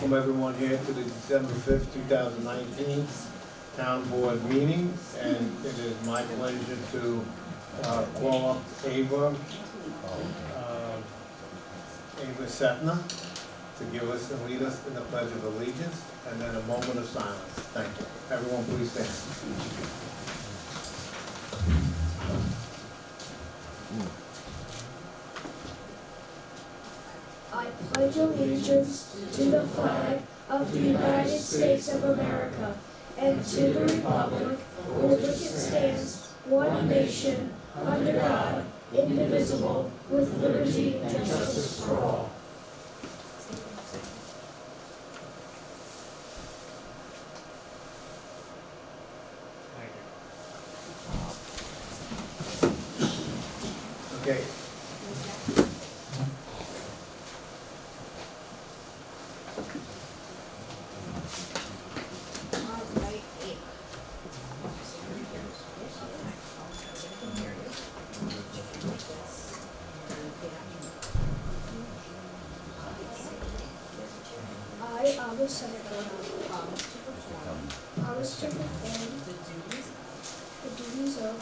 welcome everyone here to the December 5th, 2019 Town Board meeting. And it is my pleasure to call up Ava Sefner to give us and lead us in the Pledge of Allegiance, and then a moment of silence. Thank you. Everyone please stand. I pledge allegiance to the flag of the United States of America and to the republic for which it stands, one nation, under God, indivisible, with liberty and justice for all. Okay. I, Ava Sefner, promise to perform the duties of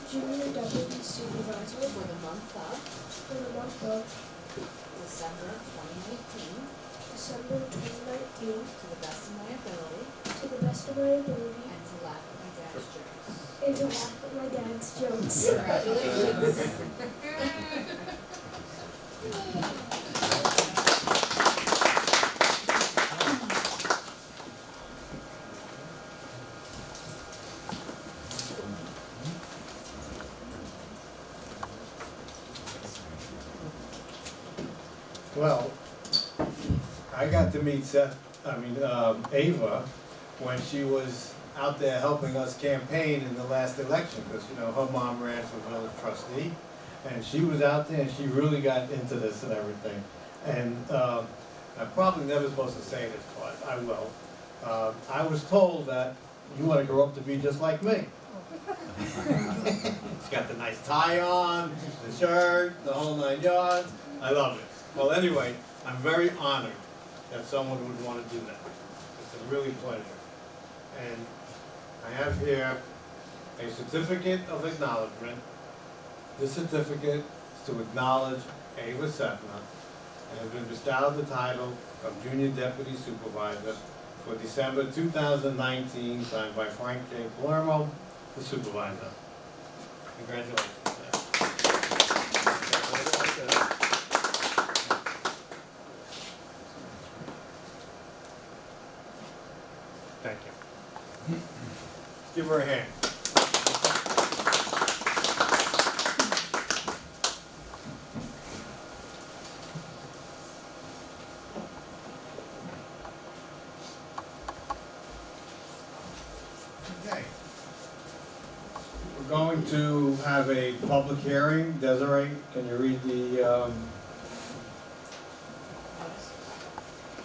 Junior Deputy Supervisor For the month of December 2019, December 2019, to the best of my ability, to the best of my ability, and to laugh at my dad's jokes. and to laugh at my dad's jokes. Congratulations. Well, I got to meet Ava when she was out there helping us campaign in the last election, because, you know, her mom ran for village trustee, and she was out there and she really got into this and everything. And I'm probably never supposed to say this, but I will. I was told that you want to grow up to be just like me. She's got the nice tie on, the shirt, the whole 9 yards. I love it. Well, anyway, I'm very honored that someone would want to do that. It's a really pleasure. And I have here a certificate of acknowledgement. This certificate is to acknowledge Ava Sefner and has been bestowed the title of Junior Deputy Supervisor for December 2019, signed by Frank J. Palermo, the supervisor. Congratulations. Thank you. Give her a hand. Okay. We're going to have a public hearing. Desiree, can you read the,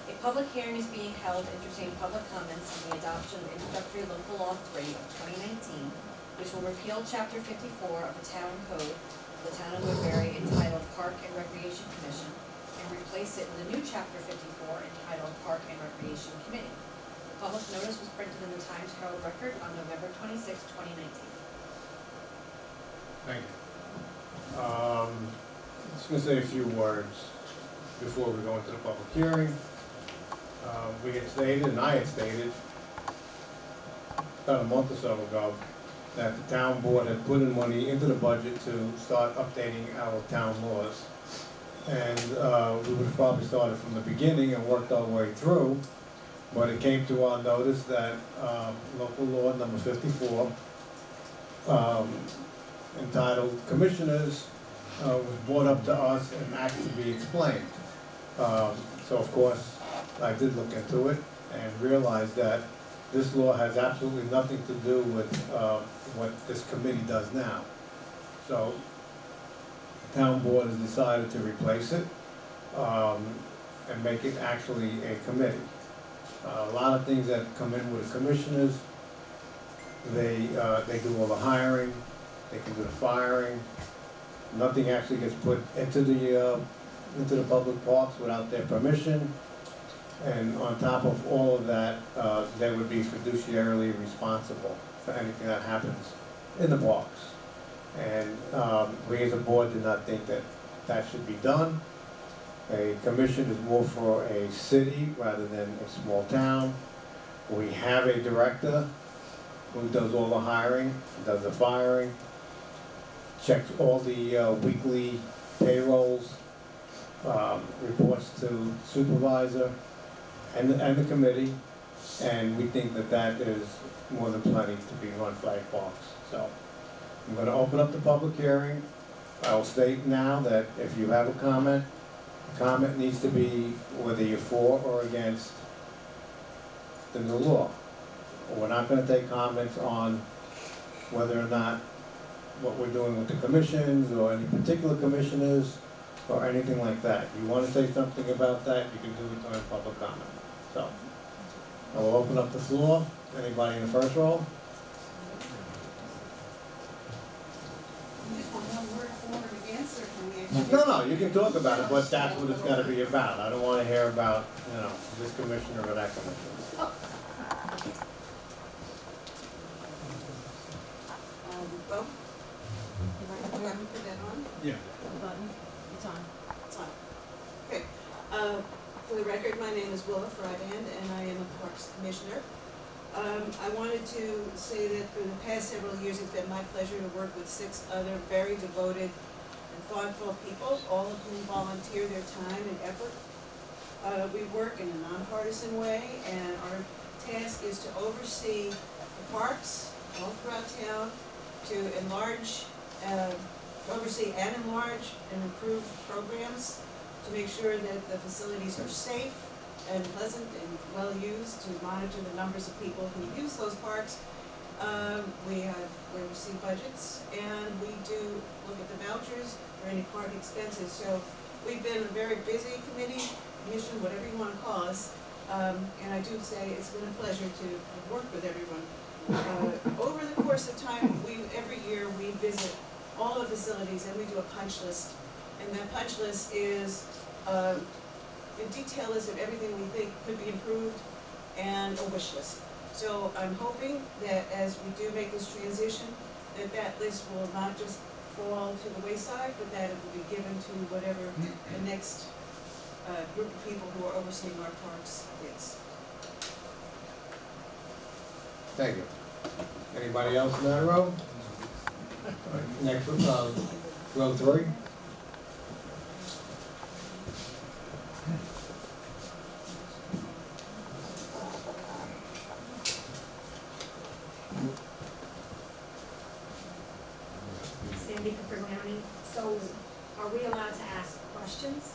A public hearing is being held to entertain public comments on the adoption of introductory local law 3 of 2019, which will repeal chapter 54 of the town code of the town of Woodbury entitled Park and Recreation Commission, and replace it with a new chapter 54 entitled Park and Recreation Committee. The public notice was printed in the Times Herald Record on November 26, 2019. thank you. I'm just gonna say a few words before we go into the public hearing. We had stated, and I had stated, about a month or so ago, that the town board had put in money into the budget to start updating our town laws. And we would have probably started from the beginning and worked our way through, but it came to our notice that local law number 54, entitled Commissioners, was brought up to us and asked to be explained. So of course, I did look into it and realized that this law has absolutely nothing to do with what this committee does now. So, the town board has decided to replace it and make it actually a committee. A lot of things that come in with the commissioners, they do all the hiring, they can do the firing. Nothing actually gets put into the into the public parks without their permission. And on top of all of that, they would be fiduciarily responsible for anything that happens in the parks. And we as a board did not think that that should be done. A commission is more for a city rather than a small town. We have a director who does all the hiring, does the firing, checks all the weekly payrolls, reports to supervisor and the committee, and we think that that is more than plenty to be run flag parks. So I'm gonna open up the public hearing. I will state now that if you have a comment, the comment needs to be whether you're for or against the new law. We're not gonna take comments on whether or not what we're doing with the commissions or any particular commissioners or anything like that. You wanna say something about that, you can do it during public comment. So, I will open up the floor. Anybody in the first row? You just want one word for or against, or can we actually? No, you can talk about it, but that's what it's gotta be about. I don't wanna hear about, this commissioner or that commissioner. Well, do I have to put that on? Yeah. Button, it's on. It's on. Okay, for the record, my name is Willa Frydand, and I am a Parks Commissioner. I wanted to say that for the past several years, it's been my pleasure to work with 6 other very devoted and thoughtful people, all of whom volunteer their time and effort. We work in a nonpartisan way, and our task is to oversee the parks all throughout town, to oversee and enlarge and improve programs, to make sure that the facilities are safe and pleasant and well used, to monitor the numbers of people who use those parks. We receive budgets, and we do look at the vouchers or any park expenses. So we've been a very busy commission, whatever you want to call us. And I do say it's been a pleasure to work with everyone. Over the course of time, every year we visit all the facilities and we do a punch list. And that punch list is a detailed list of everything we think could be improved and a wish list. So I'm hoping that as we do make this transition, that list will not just fall to the wayside, but that it will be given to whatever the next group of people who are overseeing our parks is. Thank you. Anybody else in that row? Next, row 3. Sandy Caprignani. So are we allowed to ask questions?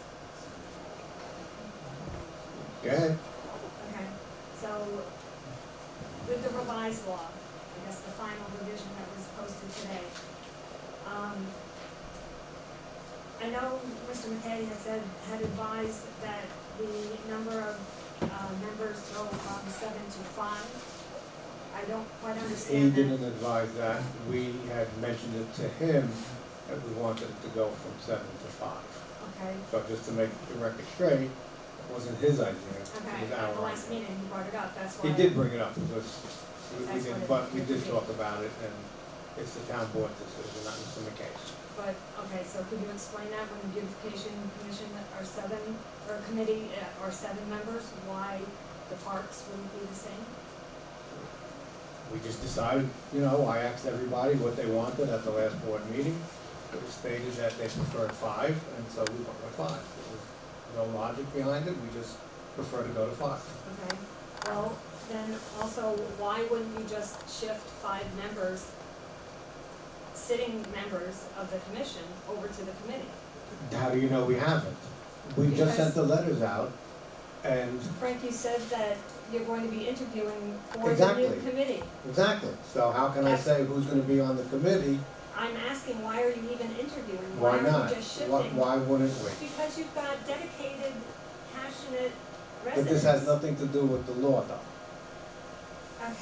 Go ahead. Okay, so with the revised law, I guess the final revision that was posted today, I know Mr. McKay had advised that the number of members go from 7 to 5. I don't quite He understand that. didn't advise that. We had mentioned it to him that we wanted it to go from 7 to 5. Okay, So just to make the record straight, it wasn't his idea, it okay, was at the our last idea. meeting, he brought it up, that's why. He did bring it up, because we That's did, what but we it- did talk about it, and it's the town board decision, not Mr. McKay's. But, okay, so could you explain that when the beautification commission are 7, or committee are 7 members, why the parks wouldn't be the same? We just decided, I asked everybody what they wanted at the last board meeting. It was stated that they preferred 5, and so we went with 5. There was no logic behind it, we just prefer to go to 5. Okay, well, then also, why wouldn't you just shift 5 members, sitting members of the commission, over to the committee? How do you know we haven't? We just sent the letters out, and, Frank, you said that you're going to be interviewing for the Exactly. new committee. exactly, so how can I say who's gonna be on the committee? I'm asking, why are you even interviewing? Why are not? you just shifting? Why wouldn't we? Because you've got dedicated, passionate But residents. this has nothing to do with the law, though. Okay,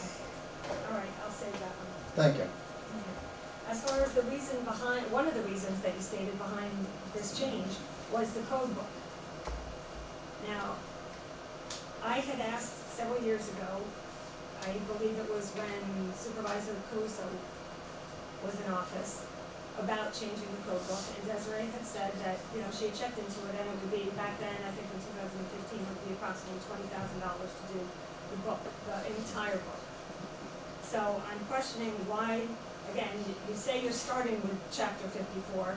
all right, I'll save that one. Thank you. Okay. As far as the reason behind, one of the reasons that you stated behind this change was the code book. Now, I had asked several years ago, I believe it was when Supervisor Caruso was in office, about changing the code book, and Desiree had said that, she had checked into it, and it would be, back then, I think in 2015, it would be approximately $20,000 to do the book, the entire book. So I'm questioning why, again, you say you're starting with chapter 54,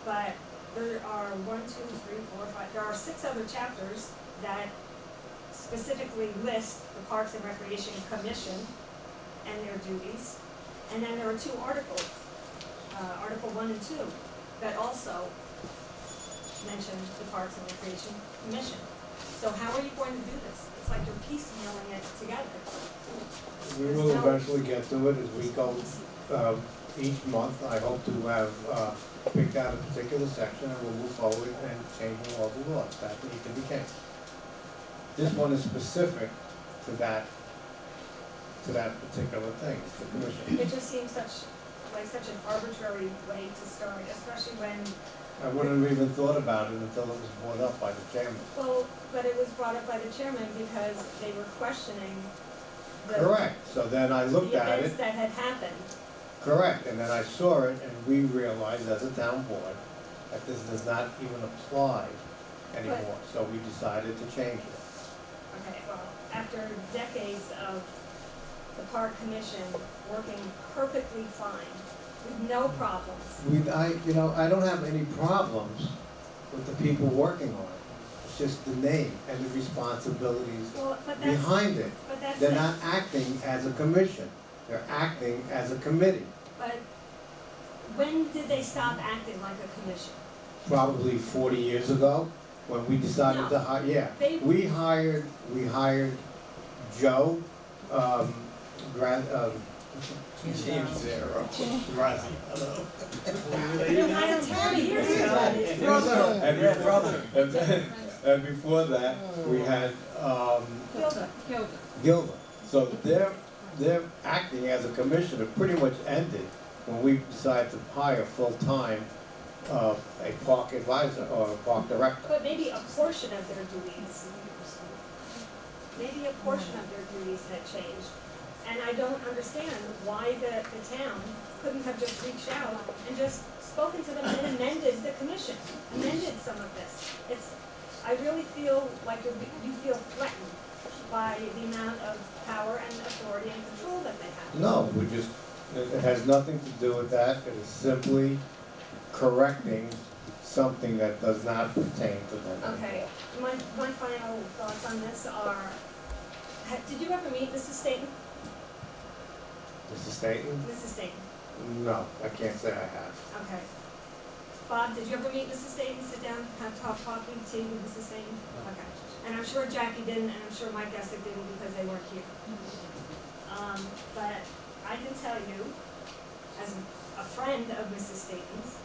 but there are there are 6 other chapters that specifically list the Parks and Recreation Commission and their duties. And then there are 2 articles, Article 1 and 2, that also mention the Parks and Recreation Commission. So how are you going to do this? It's like you're piecemealing it together. We will eventually get to it as we go, each month. I hope to have, picked out a particular section and we'll move forward and change all the laws. That need to be changed. This one is specific to that particular thing, it's the commission. It just seems such an arbitrary way to start, especially when, I wouldn't have even thought about it until it was brought up by the chairman. well, but it was brought up by the chairman because they were questioning the Correct, so then I looked at events it, that had happened. correct, and then I saw it and we realized as a town board that this does not even apply anymore, so we decided to change it. Okay, well, after decades of the park commission working perfectly fine, with no problems. I don't have any problems with the people working on it. It's just the name and the responsibilities Well, but that's, behind it. but that's They're it. not acting as a commission, they're acting as a committee. But when did they stop acting like a commission? Probably 40 years ago, when we decided to hire, yeah. They- We hired Joe, James Zero. Grazi. They hired him 40 years ago. And before that, we had, Gilda. Gilda. So their acting as a commissioner pretty much ended when we decided to hire full-time, a park advisor or a park director. But maybe a portion of their duties, maybe a portion of their duties had changed. And I don't understand why the town couldn't have just reached out and just spoken to them and amended the commission, amended some of this. I really feel like you feel threatened by the amount of power and authority and control that they have. No, it has nothing to do with that. It is simply correcting something that does not pertain to them. Okay, my final thoughts on this are, did you ever meet Mrs. Staton? Mrs. Staton? Mrs. Staton, No, I can't say I have. okay. Bob, did you ever meet Mrs. Staton, sit down, have coffee, tea with Mrs. Staton? Okay. And I'm sure Jackie didn't, and I'm sure Mike Essick didn't because they weren't here. But I can tell you, as a friend of Mrs. Staton's,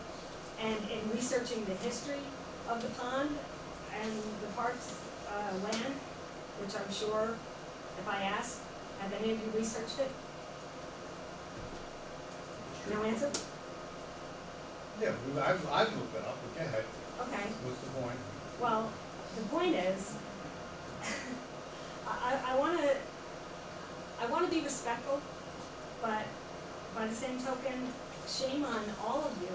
and in researching the history of the pond and the park's land, which I'm sure, if I asked, have any of you researched it? No answer? Yeah, I've looked it up, but go ahead. Okay. What's the point? Well, the point is, I wanna be respectful, but by the same token, shame on all of you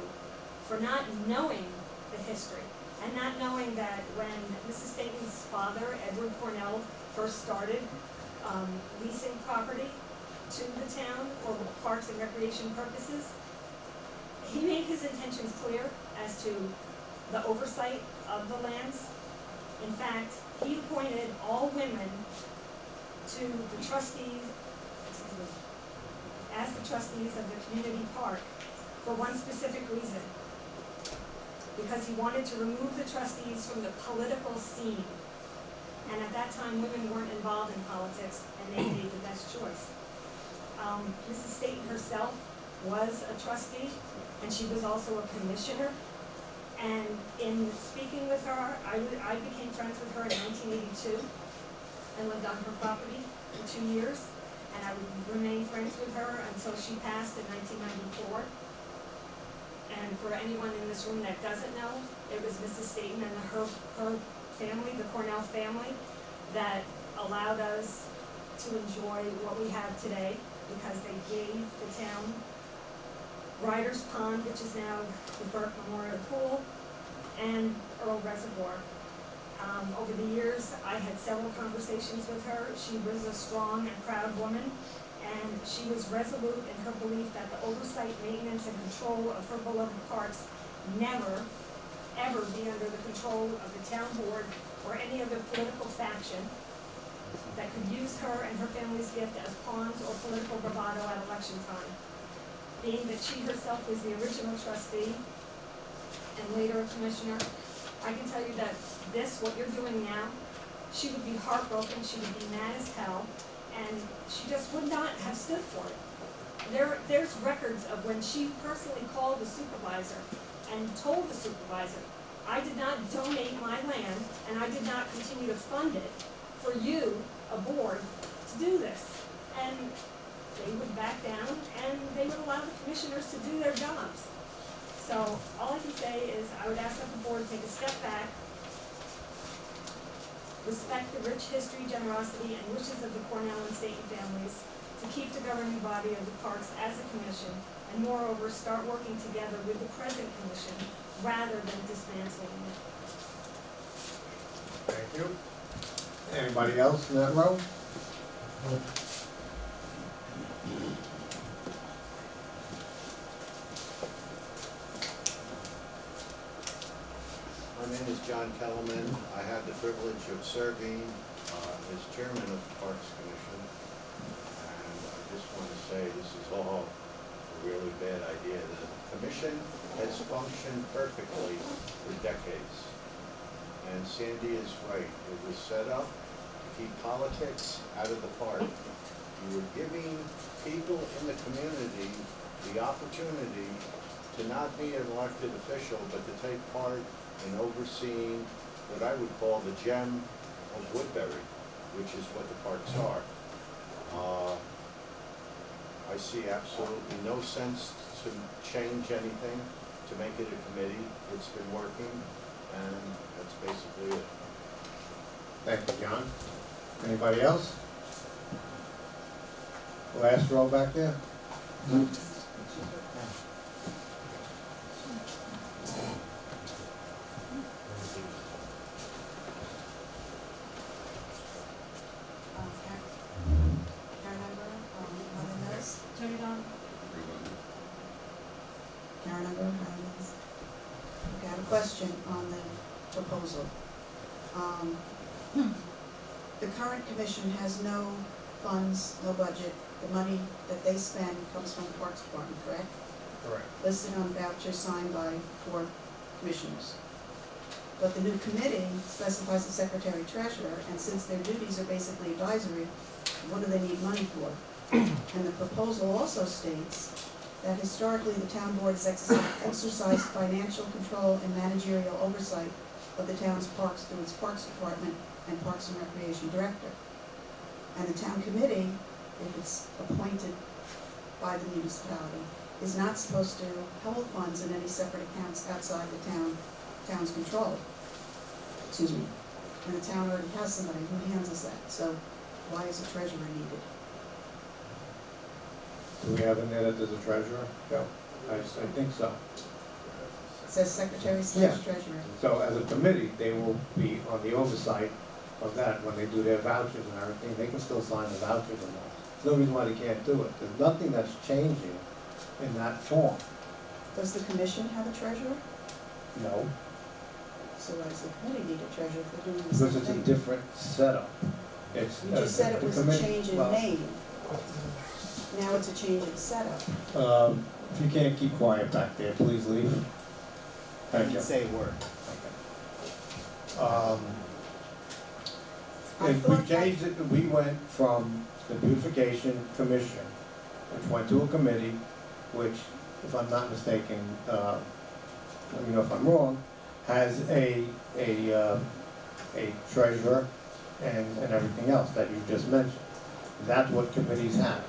for not knowing the history and not knowing that when Mrs. Staton's father, Edward Cornell, first started leasing property to the town for parks and recreation purposes, he made his intentions clear as to the oversight of the lands. In fact, he appointed all women to the trustees, as the trustees of the community park for one specific reason. Because he wanted to remove the trustees from the political scene. And at that time, women weren't involved in politics, and they made the best choice. Mrs. Staton herself was a trustee, and she was also a commissioner. And in speaking with her, I became friends with her in 1982 and lived on her property for 2 years. And I would remain friends with her until she passed in 1994. And for anyone in this room that doesn't know, it was Mrs. Staten and her family, the Cornell family, that allowed us to enjoy what we have today because they gave the town Riders Pond, which is now the Burke Memorial Pool, and Earl Reservoir. Over the years, I had several conversations with her. She was a strong and proud woman, and she was resolute in her belief that the oversight, maintenance, and control of her beloved parks never, ever be under the control of the town board or any other political faction that could use her and her family's gift as pawns or political bravado at election time. Being that she herself was the original trustee and later a commissioner, I can tell you that this, what you're doing now, she would be heartbroken, she would be mad as hell, and she just would not have stood for it. There's records of when she personally called the supervisor and told the supervisor, I did not donate my land and I did not continue to fund it for you, a board, to do this. And they would back down and they would allow the commissioners to do their jobs. So all I can say is I would ask that the board take a step back, respect the rich history, generosity, and wishes of the Cornell and Staten families, to keep the governing body of the parks as a commission, and moreover, start working together with the present commission rather than dismantling it. Thank you. Anybody else in that row? My name is John Kellerman. I have the privilege of serving as chairman of the Parks Commission. And I just want to say this is all a really bad idea. The commission has functioned perfectly for decades. And Sandy is right. It was set up to keep politics out of the park. You were giving people in the community the opportunity to not be an elected official, but to take part in overseeing what I would call the gem of Woodbury, which is what the parks are. I see absolutely no sense to change anything, to make it a committee. It's been working, and that's basically it. Thank you, John. Anybody else? Last row back there? Turn it on. Karen Unger, Highlands. Okay, I have a question on the proposal. The current commission has no funds, no budget. The money that they spend comes from the Parks Department, correct? Correct. Listed on voucher signed by 4 commissioners. But the new committee specifies the secretary treasurer, and since their duties are basically advisory, what do they need money for? And the proposal also states that historically the town board has exercised financial control and managerial oversight of the town's parks through its Parks Department and Parks and Recreation Director. And the town committee, if it's appointed by the municipality, is not supposed to hold funds in any separate accounts outside the town's control. Excuse me. And the town already has somebody who handles that, so why is a treasurer needed? Do we have in there that there's a treasurer? No. I think so. It says secretary Yeah. / treasurer. So as a committee, they will be on the oversight of that when they do their vouchers and everything. They can still sign the vouchers and all. There's no reason why they can't do it. There's nothing that's changing in that form. Does the commission have a treasurer? No, So why does the committee need a treasurer if they're doing the because same it's a thing? different setup. It's, You just said it the was a committee- change in well, name. Now it's a change in setup. If you can't keep quiet back there, please leave. Thank you. Say a word. I If we thought changed it, we went from the beautification commission, which went to a committee, which, if I'm not mistaken, let me know if I'm wrong, has a treasurer and everything else that you just mentioned. That's what committees have.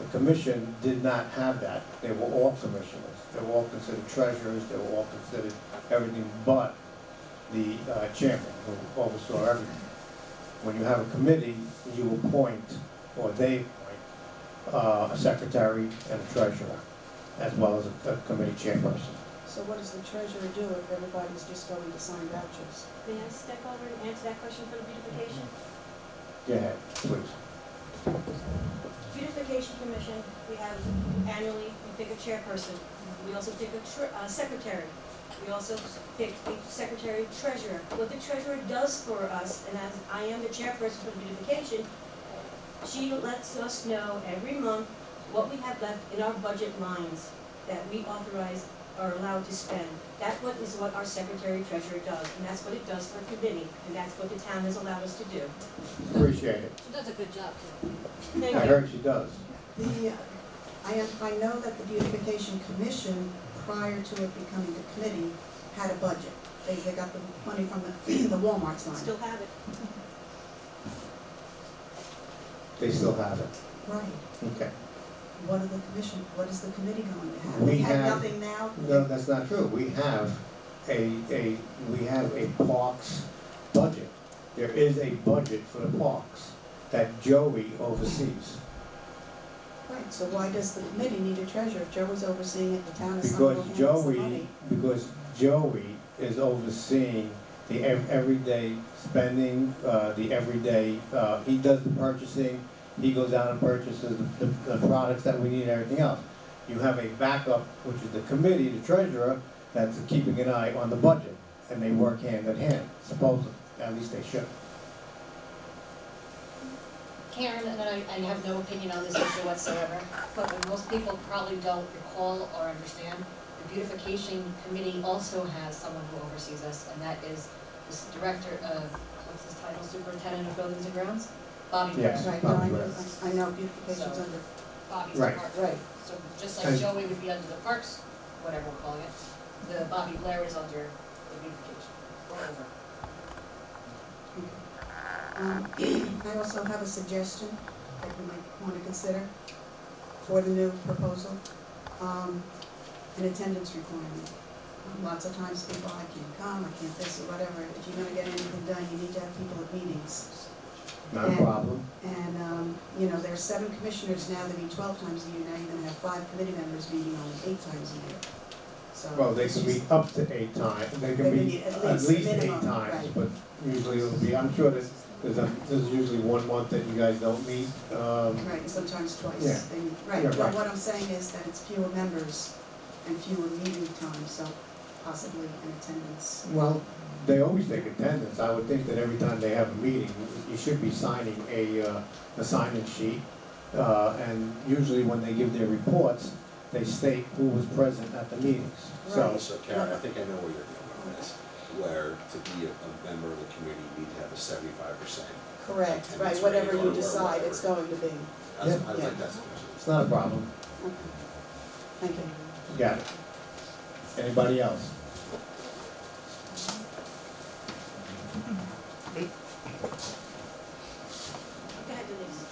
The commission did not have that. They were all commissioners. They were all considered treasurers, they were all considered everything but the chairman who oversaw everything. When you have a committee, you appoint, or they appoint, a secretary and a treasurer, as well as a committee chairperson. So what does the treasurer do if everybody's just going to sign vouchers? May I step over and answer that question for the beautification? Go ahead, please. Beautification Commission, we have annually, we pick a chairperson. We also pick a secretary. We also pick a secretary treasurer. What the treasurer does for us, and as I am the chairperson for beautification, she lets us know every month what we have left in our budget lines that we authorize or allowed to spend. That is what our secretary treasurer does, and that's what it does for committee, and that's what the town has allowed us to do. Appreciate it. She does a good job too. Thank I you. heard she does. I know that the beautification commission, prior to it becoming a committee, had a budget. They got the money from the Walmart sign. Still have it. They still have it. Right. Okay. What are the commission, what is the committee going to have? We They have have- nothing now? No, that's not true. We have a parks budget. There is a budget for the parks that Joey oversees. Right, so why does the committee need a treasurer? If Joe was overseeing it, the town is someone who handles the money. Because Joey is overseeing the everyday spending, the everyday, he does the purchasing, he goes out and purchases the products that we need and everything else. You have a backup, which is the committee, the treasurer, that's keeping an eye on the budget, and they work hand in hand, supposedly, at least they should. Karen, and I have no opinion on this issue whatsoever, but what most people probably don't recall or understand, the beautification committee also has someone who oversees us, and that is this director of, what's his title, superintendent of buildings and grounds? Bobby Blair. Yes. Right, no, I know beautification's So- under, Bobby's Right. department. right. So just like And- Joey would be under the parks, whatever we're calling it, the Bobby Blair is under the beautification, or over. I also have a suggestion that you might want to consider for the new proposal. An attendance requirement. Lots of times people, I can't come, I can't this or whatever. If you're gonna get anything done, you need to have people at meetings. Not a problem. And, there are 7 commissioners now, they meet 12 times a year. Now you're gonna have 5 committee members meeting only 8 times a year. So. Well, they it's can just- meet up to 8 times, they can They meet meet at least 8 minimum, times, right. but usually it'll be, I'm sure that there's usually one month that you guys don't meet. Right, and sometimes twice. Yeah. They meet. Right, Yeah, but right. what I'm saying is that it's fewer members and fewer meeting times, so possibly an attendance. Well, they always take attendance. I would think that every time they have a meeting, you should be signing a sign-in sheet. And usually when they give their reports, they state who was present at the meetings. So, Right. So Karen, I think I know where you're going on this, where to be a member of the committee, you need to have a 75%. Correct, And right, it's whatever regular you or decide it's whatever. going to be. I Yeah. like that suggestion. it's not a problem. Okay. Thank you. Got it. Anybody else? Go ahead, Denise.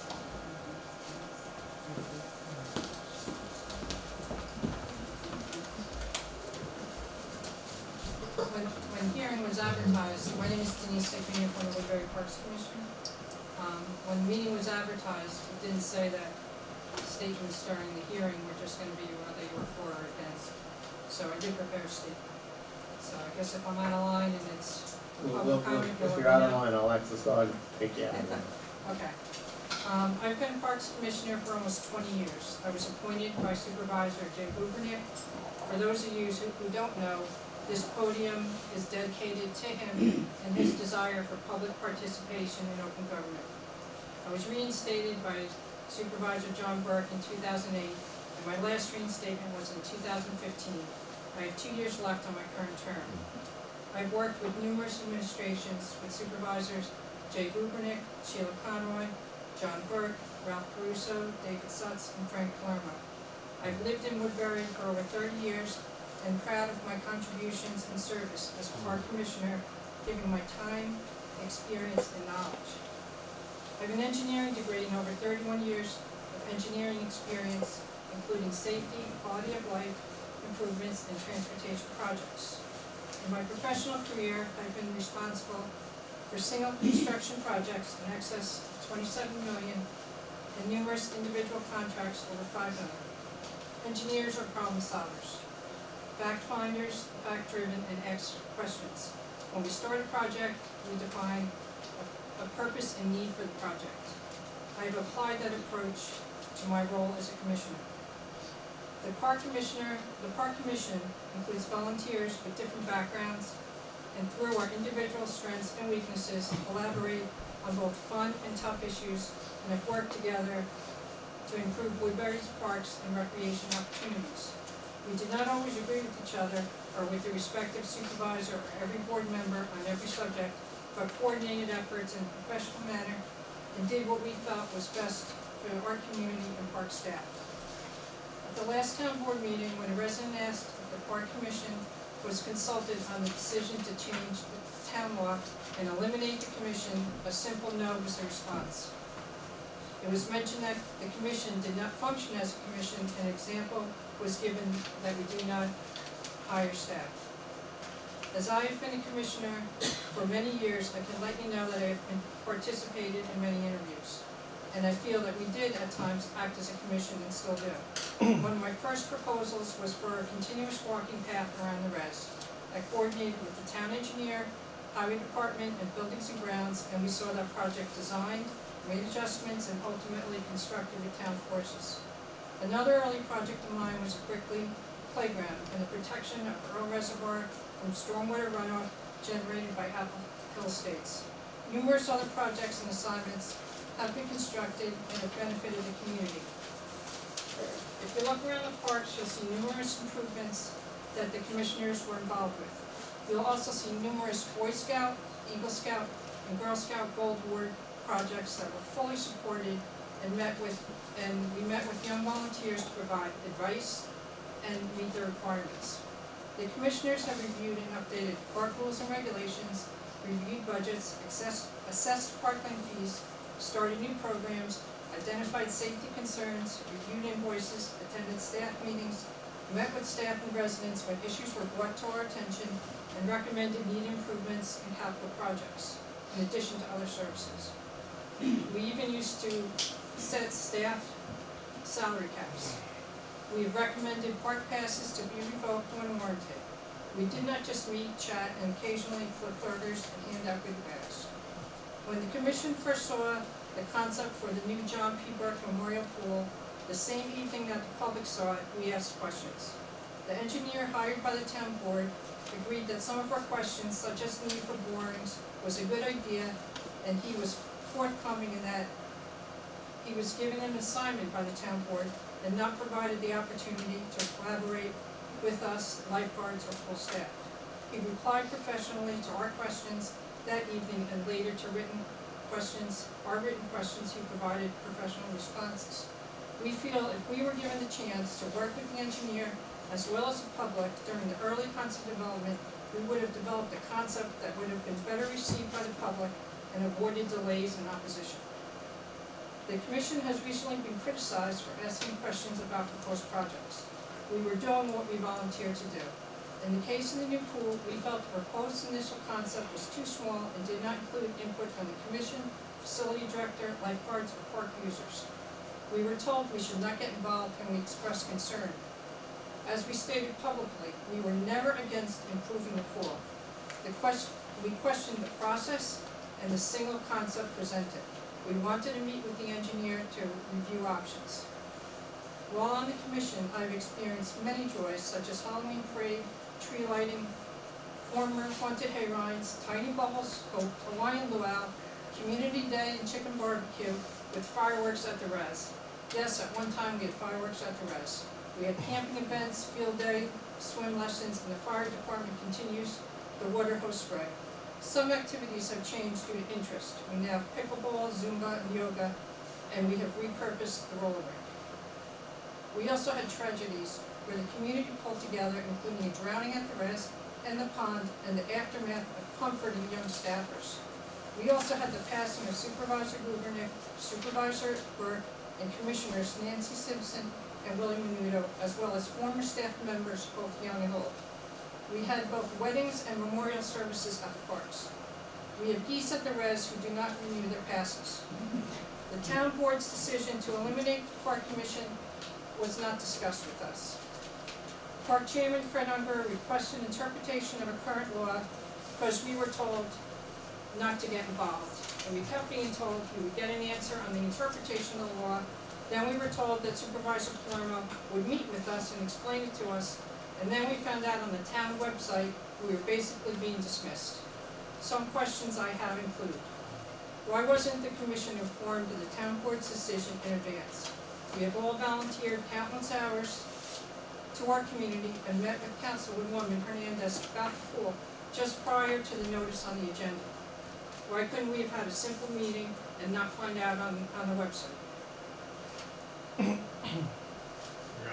When hearing was advertised, my name is Denise Stefania from the Woodbury Parks Commission. When the meeting was advertised, it didn't say that statements during the hearing were just gonna be whether you were for or against. So I did prepare a statement. So I guess if I'm out of line and it's public comment, you'll If let you're out me of know. line, I'll exercise, take you out of line. Okay. I've been Parks Commissioner for almost 20 years. I was appointed by Supervisor Jay Bubernick. For those of you who don't know, this podium is dedicated to him and his desire for public participation in open government. I was reinstated by Supervisor John Burke in 2008, and my last reinstatement was in 2015. I have 2 years left on my current term. I've worked with numerous administrations with Supervisors Jay Bubernick, Sheila Conroy, John Burke, Ralph Caruso, David Sutz, and Frank Palermo. I've lived in Woodbury for over 30 years and proud of my contributions and service as Park Commissioner, giving my time, experience, and knowledge. I have an engineering degree and over 31 years of engineering experience, including safety, quality of life improvements, and transportation projects. In my professional career, I've been responsible for single construction projects in excess of 27 million and numerous individual contracts over 5 million. Engineers are problem solvers, fact finders, fact driven, and ask questions. When we start a project, we define a purpose and need for the project. I have applied that approach to my role as a commissioner. The Park Commission includes volunteers with different backgrounds, and through our individual strengths and weaknesses, collaborate on both fun and tough issues, and have worked together to improve Woodbury's parks and recreation opportunities. We did not always agree with each other or with the respective supervisor or every board member on every subject, but coordinated efforts in a professional manner and did what we felt was best for our community and park staff. At the last town board meeting, when a resident asked if the Park Commission was consulted on the decision to change the town law and eliminate the commission, a simple no was the response. It was mentioned that the commission did not function as a commission. An example was given that we do not hire staff. As I have been a commissioner for many years, I can let you know that I have participated in many interviews. And I feel that we did at times act as a commission and still do. One of my first proposals was for a continuous walking path around the res. I coordinated with the town engineer, highway department, and buildings and grounds, and we saw that project designed, made adjustments, and ultimately constructed with town forces. Another early project of mine was a Brickley playground and the protection of Earl Reservoir from stormwater runoff generated by Apple Hill Estates. Numerous other projects and assignments have been constructed and have benefited the community. If you look around the parks, you'll see numerous improvements that the commissioners were involved with. You'll also see numerous Boy Scout, Eagle Scout, and Girl Scout Gold Award projects that were fully supported and we met with young volunteers to provide advice and meet their requirements. The commissioners have reviewed and updated park rules and regulations, reviewed budgets, assessed parkland fees, started new programs, identified safety concerns, reviewed invoices, attended staff meetings, met with staff and residents when issues were brought to our attention, and recommended need improvements in capital projects, in addition to other services. We even used to set staff salary caps. We have recommended park passes to be revoked when warranted. We did not just meet, chat, and occasionally flip burgers and hand out goodie bags. When the commission first saw the concept for the new John P. Burke Memorial Pool, the same evening that the public saw it, we asked questions. The engineer hired by the town board agreed that some of our questions, such as the need for borings, was a good idea, and he was forthcoming in that he was given an assignment by the town board and not provided the opportunity to collaborate with us, lifeguards, or full staff. He replied professionally to our questions that evening, and later to our written questions, he provided professional responses. We feel if we were given the chance to work with the engineer as well as the public during the early concept development, we would have developed a concept that would have been better received by the public and avoided delays and opposition. The commission has recently been criticized for asking questions about proposed projects. We were doing what we volunteered to do. In the case of the new pool, we felt the proposed initial concept was too small and did not include input from the commission, facility director, lifeguards, or park users. We were told we should not get involved, and we expressed concern. As we stated publicly, we were never against improving the pool. We questioned the process and the single concept presented. We wanted to meet with the engineer to review options. While on the commission, I've experienced many joys, such as Halloween parade, tree lighting, former haunted hay rides, tiny bubbles, Hawaiian luau, community day and chicken barbecue with fireworks at the res. Yes, at one time we had fireworks at the res. We had camping events, field day, swim lessons, and the fire department continues the water hose spray. Some activities have changed due to interest. We now have pickleball, Zumba, and yoga, and we have repurposed the roller rink. We also had tragedies where the community pulled together, including a drowning at the res and the pond, and the aftermath of comforting young staffers. We also had the passing of Supervisor Gubernick, Supervisor Burke, and Commissioners Nancy Simpson and Willie Menudo, as well as former staff members, both young and old. We had both weddings and memorial services at the parks. We have geese at the res who do not renew their passes. The town board's decision to eliminate the park commission was not discussed with us. Park Chairman Fred Unger requested interpretation of a current law because we were told not to get involved. And we kept being told we would get an answer on the interpretation of the law. Then we were told that Supervisor Palermo would meet with us and explain it to us. And then we found out on the town website we were basically being dismissed. Some questions I have include: why wasn't the commission informed of the town board's decision in advance? We have all volunteered countless hours to our community and met with Councilwoman Hernandez about the pool just prior to the notice on the agenda. Why couldn't we have had a simple meeting and not find out on the website? You're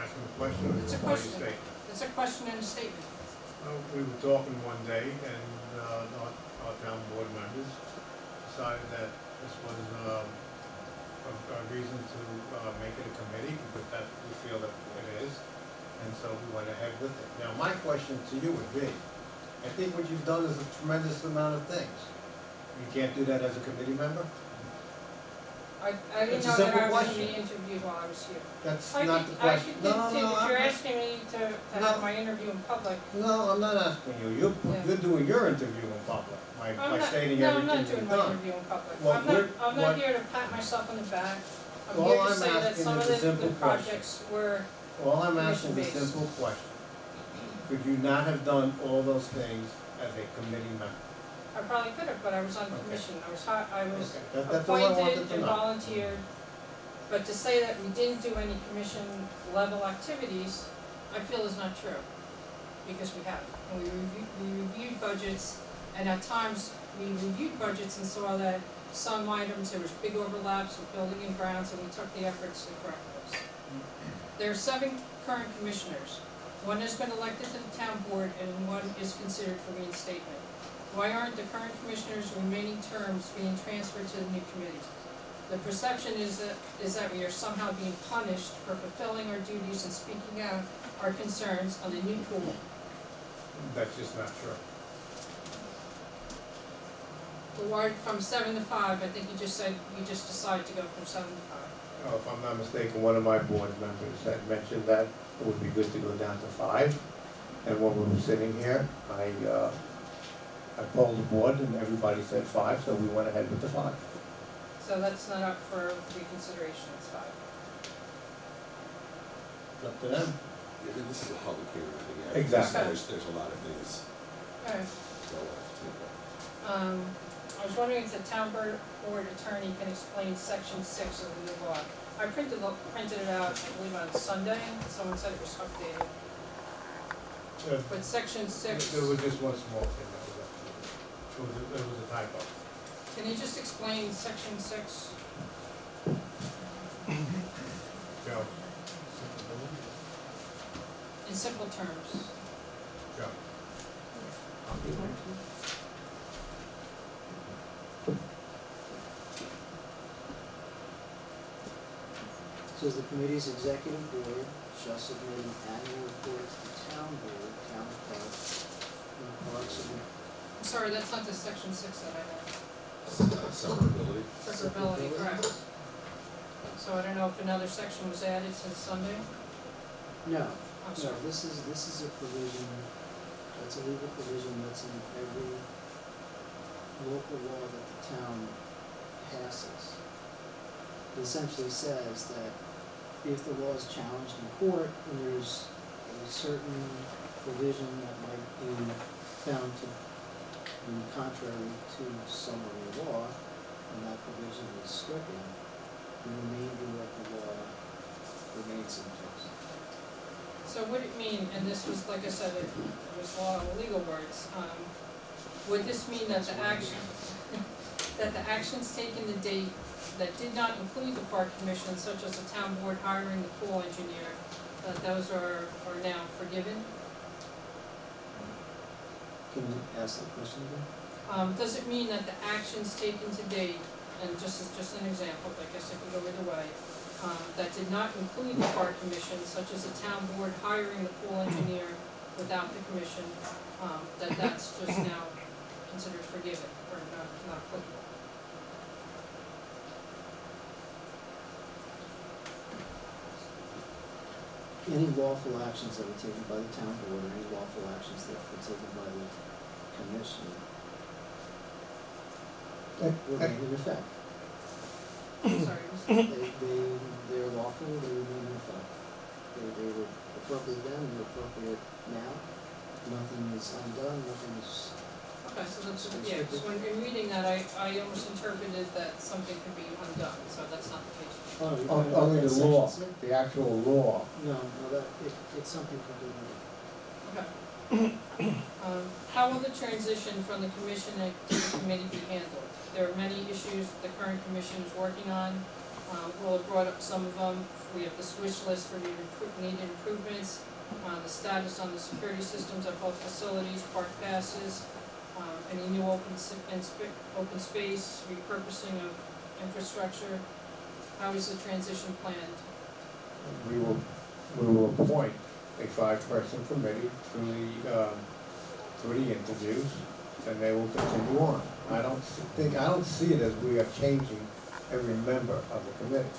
asking a question or It's a a question. statement? It's a question and a statement. We were talking one day and our town board members decided that this was a reason to make it a committee because that's what we feel that it is. And so we went ahead with it. Now, my question to you would be, I think what you've done is a tremendous amount of things. You can't do that as a committee member? I didn't It's a know that simple I was question. being interviewed while I was here. That's I not could- the question. I could continue, if you're I'm- asking me to No. have my interview in public, No, I'm not asking you. Yeah. You're doing your interview in public by stating I'm everything not you've doing my done. interview in public. Well, I'm what- not here to pat myself on the back. I'm All here to I'm say that asking some of is a the simple projects were, All I'm asking is a Commission-based. simple question. Could you not have done all those things as a committee member? I probably could have, but I was on Okay. commission. I was That's all I wanted appointed to and know. volunteered. But to say that we didn't do any commission level activities, I feel is not true. Because we have. And we reviewed budgets, and at times we reviewed budgets and saw that some items, there was big overlaps with building and grounds, and we took the efforts to correct those. There are 7 current commissioners. One has been elected to the town board and one is considered for reinstatement. Why aren't the current commissioners' remaining terms being transferred to the new committee? The perception is that we are somehow being punished for fulfilling our duties and speaking out our concerns on the new pool. That's just not true. The word from 7 to 5, I think you just said, you just decided to go from 7 to 5. If I'm not mistaken, one of my board members had mentioned that it would be good to go down to 5. And when we were sitting here, I polled the board and everybody said 5, so we went ahead with the 5. So that's not up for reconsideration, it's 5. It's up to them. Yeah, this is a public hearing, I think, yeah. Exactly. There's a lot of things Alright. to go with. I was wondering if the town board attorney can explain section 6 of the new law. I printed it out, I believe on Sunday, someone said it was updated, but section 6, There was just one small thing that was up. It was a typo. can you just explain section 6? Joe. In simple terms? Joe. Says the committee's executive board shall submit an annual report to the town board, town clerk, and parks and I'm sorry, that's not the section 6 that I have. Severability. Severability, correct. So I don't know if another section was added since Sunday? No, I'm no, sorry. this is a provision, that's a legal provision that's in every local law that the town passes. It essentially says that if the law is challenged in court and there's a certain provision that might be found to be contrary to some of the law, and that provision is stricken, the remainder of the law remains in place. So would it mean, and this was, like I said, it was a lot of legal words, would this mean that the action, that the actions taken to date that did not include the park commission, such as the town board hiring the pool engineer, that those are now forgiven? Can you ask that question again? Does it mean that the actions taken to date, and just an example, I guess it could go either way, that did not include the park commission, such as the town board hiring the pool engineer without the commission, that's just now considered forgiven or not applicable. Any lawful actions that were taken by the town board, or any lawful actions that were taken by the commission remain in effect. Sorry, Mr. They're lawful, they remain in effect. They were appropriate then, they're appropriate now. Nothing is undone, nothing is, Okay, so that's, yeah, because when in reading that, I almost interpreted that something could be undone, so that's not the case. oh, no, you're talking about Only that the law, section, sir? the actual law. No, it's something completely different. Okay. How will the transition from the commission to the committee be handled? There are many issues the current commission is working on. We'll have brought up some of them. We have this wish list for needed improvements, the status on the security systems at both facilities, park passes, any new open space, repurposing of infrastructure. How is the transition planned? We will appoint a 5-person committee through the interviews, and they will continue on. I don't see it as we are changing every member of the committee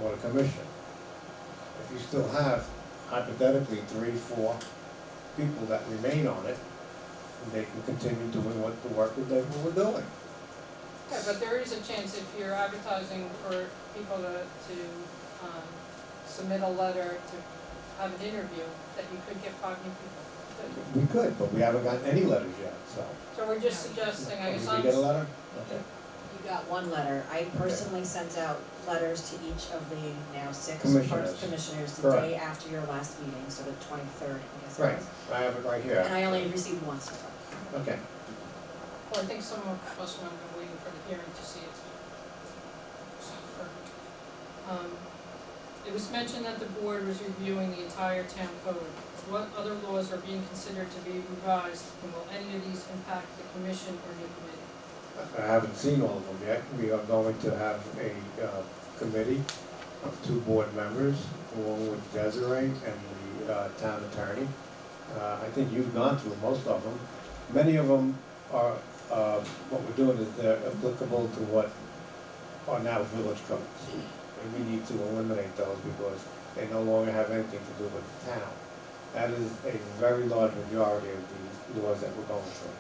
or the commission. If you still have hypothetically 3, 4 people that remain on it, they can continue doing what the work that they were doing. Yeah, but there is a chance if you're advertising for people to submit a letter to have an interview, that you could get 5 new people. We could, but we haven't gotten any letters yet, so. So we're just suggesting, I guess Did we get a letter? Okay. You got one letter. I personally sent out letters to each of the now 6 Commissioners. parks commissioners the Correct. day after your last meeting, so the 23rd, I guess it Right, was. I have it right here. And I only received one so far. Okay. Well, I think some of us might have been waiting for the hearing to see it. It was mentioned that the board was reviewing the entire town code. What other laws are being considered to be revised, and will any of these impact the commission or new committee? I haven't seen all of them yet. We are going to have a committee of 2 board members, along with Desiree and the town attorney. I think you've gone through most of them. Many of them are, what we're doing is they're applicable to what are now village codes. And we need to eliminate those because they no longer have anything to do with the town. That is a very large majority of the laws that we're going through.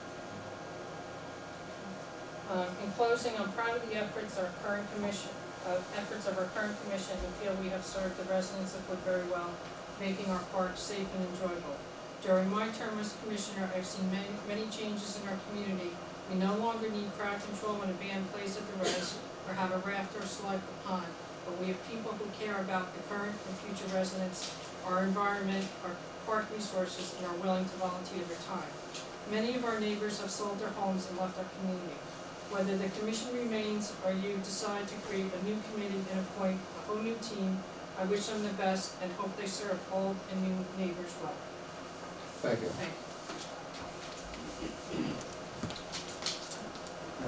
In closing, I'm proud of the efforts of our current commission, and feel we have served the residents of Woodbury well, making our parks safe and enjoyable. During my term as commissioner, I've seen many changes in our community. We no longer need crowd control when a band plays at the res, or have a raft or slide the pond, but we have people who care about the current and future residents, our environment, our park resources, and are willing to volunteer their time. Many of our neighbors have sold their homes and left our community. Whether the commission remains or you decide to create a new committee and appoint a whole new team, I wish them the best and hope they serve old and new neighbors well. Thank you. Thank you.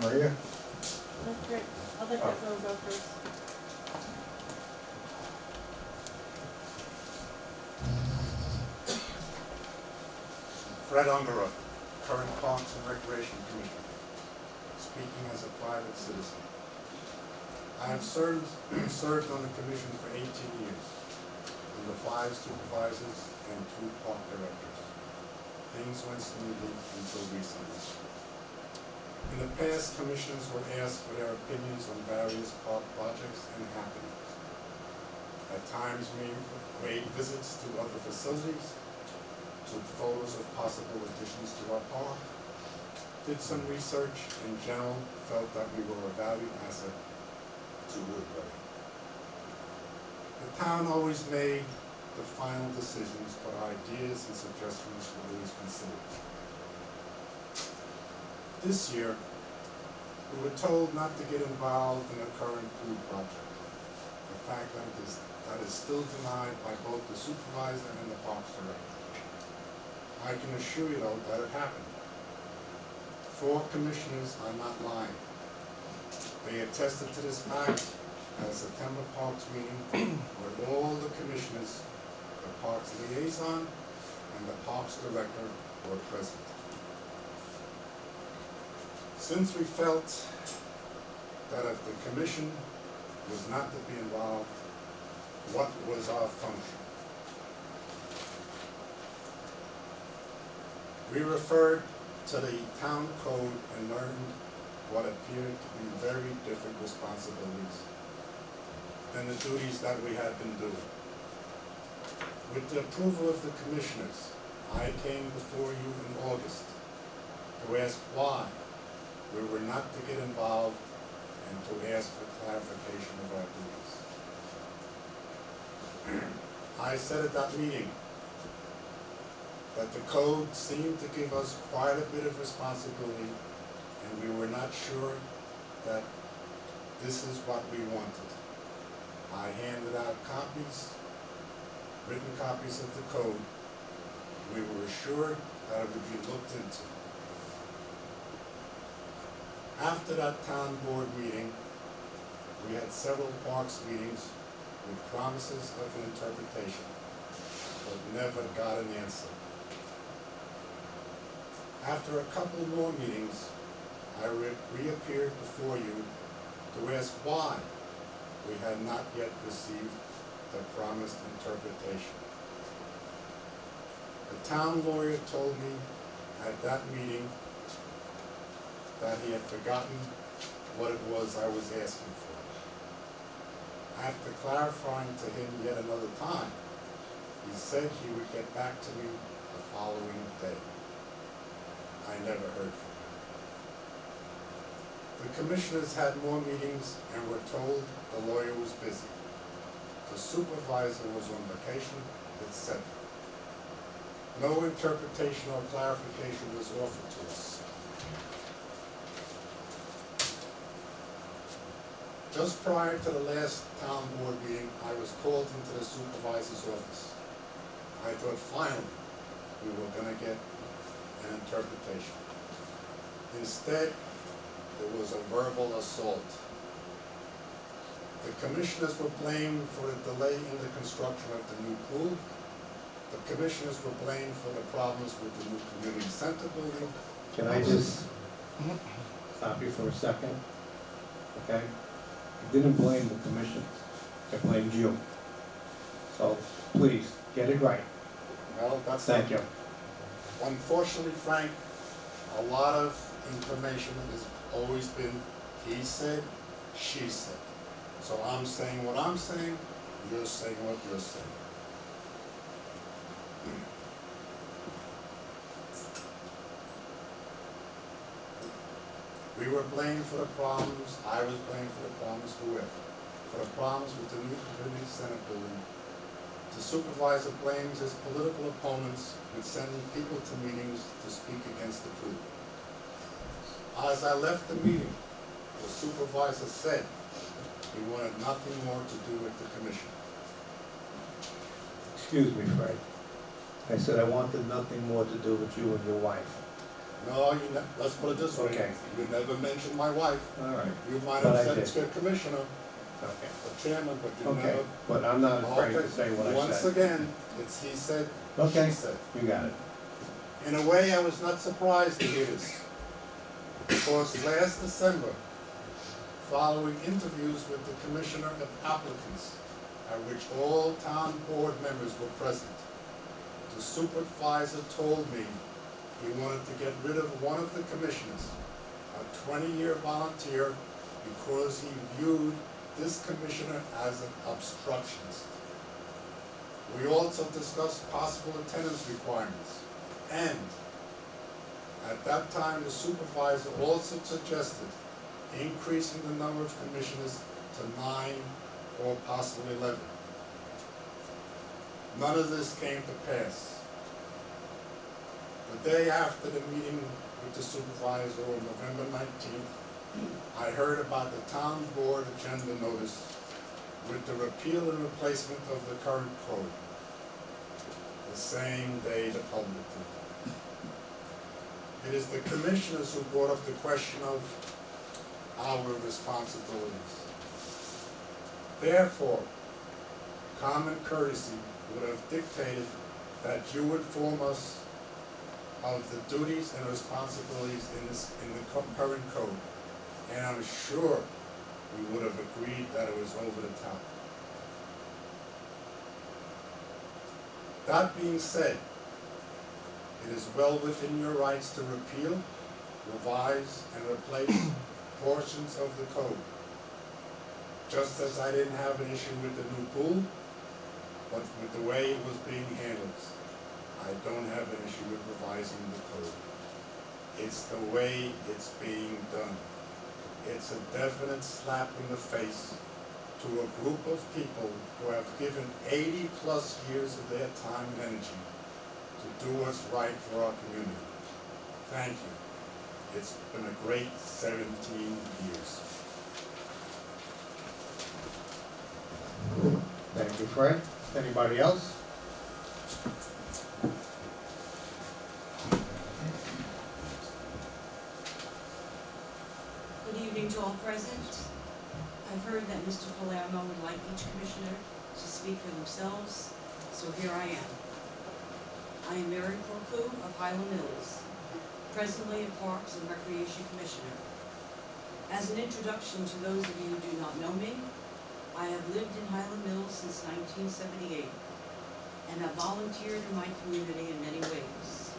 Maria? That's great. I'll let that girl go first. Fred Ungerer, current Parks and Recreation Commissioner, speaking as a private citizen. I have served on the commission for 18 years, under 5 supervisors and 2 park directors. Things went smoothly until recently. In the past, commissioners were asked for their opinions on various park projects and happenings. At times, we made visits to other facilities, took photos of possible additions to our park, did some research, in general felt that we were a valued asset to Woodbury. The town always made the final decisions, but ideas and suggestions were always considered. This year, we were told not to get involved in the current pool project. The fact that is still denied by both the supervisor and the parks director. I can assure you though that it happened. 4 commissioners are not lying. They attested to this fact, at a September Parks meeting where all the commissioners, the Parks liaison, and the Parks director were present. Since we felt that if the commission was not to be involved, what was our function? We referred to the town code and learned what appeared to be very different responsibilities than the duties that we had been doing. With the approval of the commissioners, I came before you in August to ask why we were not to get involved and to ask for clarification of our duties. I said at that meeting that the code seemed to give us quite a bit of responsibility, and we were not sure that this is what we wanted. I handed out copies, written copies of the code. We were assured that it would be looked into. After that town board meeting, we had several parks meetings with promises of an interpretation, but never got an answer. After a couple more meetings, I reappeared before you to ask why we had not yet received the promised interpretation. The town lawyer told me at that meeting that he had forgotten what it was I was asking for. After clarifying to him yet another time, he said he would get back to me the following day. I never heard from him. The commissioners had more meetings and were told the lawyer was busy. The supervisor was on vacation, etc. No interpretation or clarification was offered to us. Just prior to the last town board meeting, I was called into the supervisor's office. I thought finally we were going to get an interpretation. Instead, it was a verbal assault. The commissioners were blamed for the delay in the construction of the new pool. The commissioners were blamed for the problems with the new community center building. Can I just stop you for a second? Okay? I didn't blame the commissioners, I blamed you. So, please, get it right. Well, that's Thank you. Unfortunately, Frank, a lot of information has always been he said, she said. So I'm saying what I'm saying, you're saying what you're saying. We were blamed for the problems, I was blamed for the problems, whoever. For the problems with the new community center building. The supervisor blames his political opponents with sending people to meetings to speak against the pool. As I left the meeting, the supervisor said he wanted nothing more to do with the commission. Excuse me, Fred. I said I wanted nothing more to do with you and your wife. No, let's put it this way. Okay. You never mentioned my wife. All right. You might But have I said it's did. the commissioner, Okay. the chairman, but you Okay, never. but I'm not afraid to say what I Once said. again, it's he said, Okay, she said. you got it. In a way, I was not surprised to hear this, because last December, following interviews with the commissioner of applicants, at which all town board members were present, the supervisor told me he wanted to get rid of one of the commissioners, a 20-year volunteer, because he viewed this commissioner as an obstructionist. We also discussed possible attendance requirements, and at that time, the supervisor also suggested increasing the number of commissioners to 9 or possibly 11. None of this came to pass. The day after the meeting with the supervisor on November 19th, I heard about the town board agenda notice with the repeal and replacement of the current code. The same day the public did. It is the commissioners who brought up the question of our responsibilities. Therefore, common courtesy would have dictated that you would inform us of the duties and responsibilities in the current code. And I'm sure we would have agreed that it was over the top. That being said, it is well within your rights to repeal, revise, and replace portions of the code. Just as I didn't have an issue with the new pool, but with the way it was being handled. I don't have an issue with revising the code. It's the way it's being done. It's a definite slap in the face to a group of people who have given 80+ years of their time and energy to do what's right for our community. Thank you. It's been a great 17 years. Thank you, Fred. Anybody else? Good evening to all present. I've heard that Mr. Palermo would like each commissioner to speak for themselves, so here I am. I am Mary Corcu of Highland Mills, presently a Parks and Recreation Commissioner. As an introduction to those of you who do not know me, I have lived in Highland Mills since 1978 and have volunteered in my community in many ways,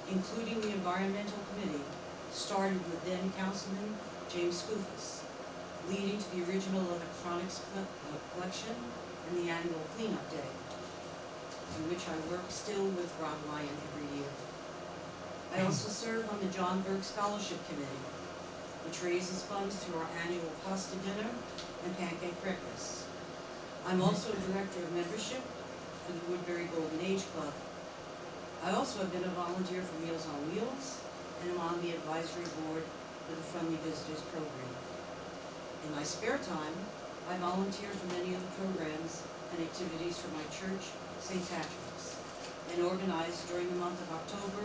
including the Environmental Committee, started with then Councilman James Skoufis, leading to the original electronics collection and the annual cleanup day, in which I work still with Rob Lyon every year. I also serve on the John Burke Scholarship Committee, which raises funds through our annual pasta dinner and pancake breakfast. I'm also a director of membership for the Woodbury Golden Age Club. I also have been a volunteer for Meals on Wheels and am on the advisory board for the Friendly Visitors Program. In my spare time, I volunteer for many of the programs and activities for my church, St. Patrick's, and organize during the month of October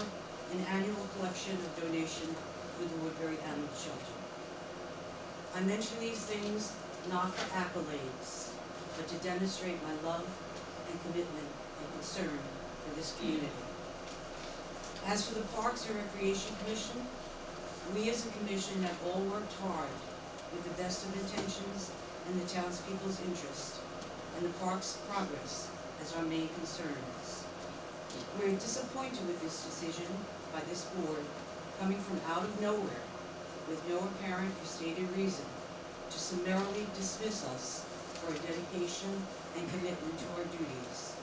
an annual collection of donation for the Woodbury Animal Shelter. I mention these things not for accolades, but to demonstrate my love and commitment and concern for this community. As for the Parks and Recreation Commission, we as a commission have all worked hard with the best of intentions and the townspeople's interest, and the park's progress as our main concerns. We're disappointed with this decision by this board coming from out of nowhere with no apparent or stated reason to summarily dismiss us for our dedication and commitment to our duties.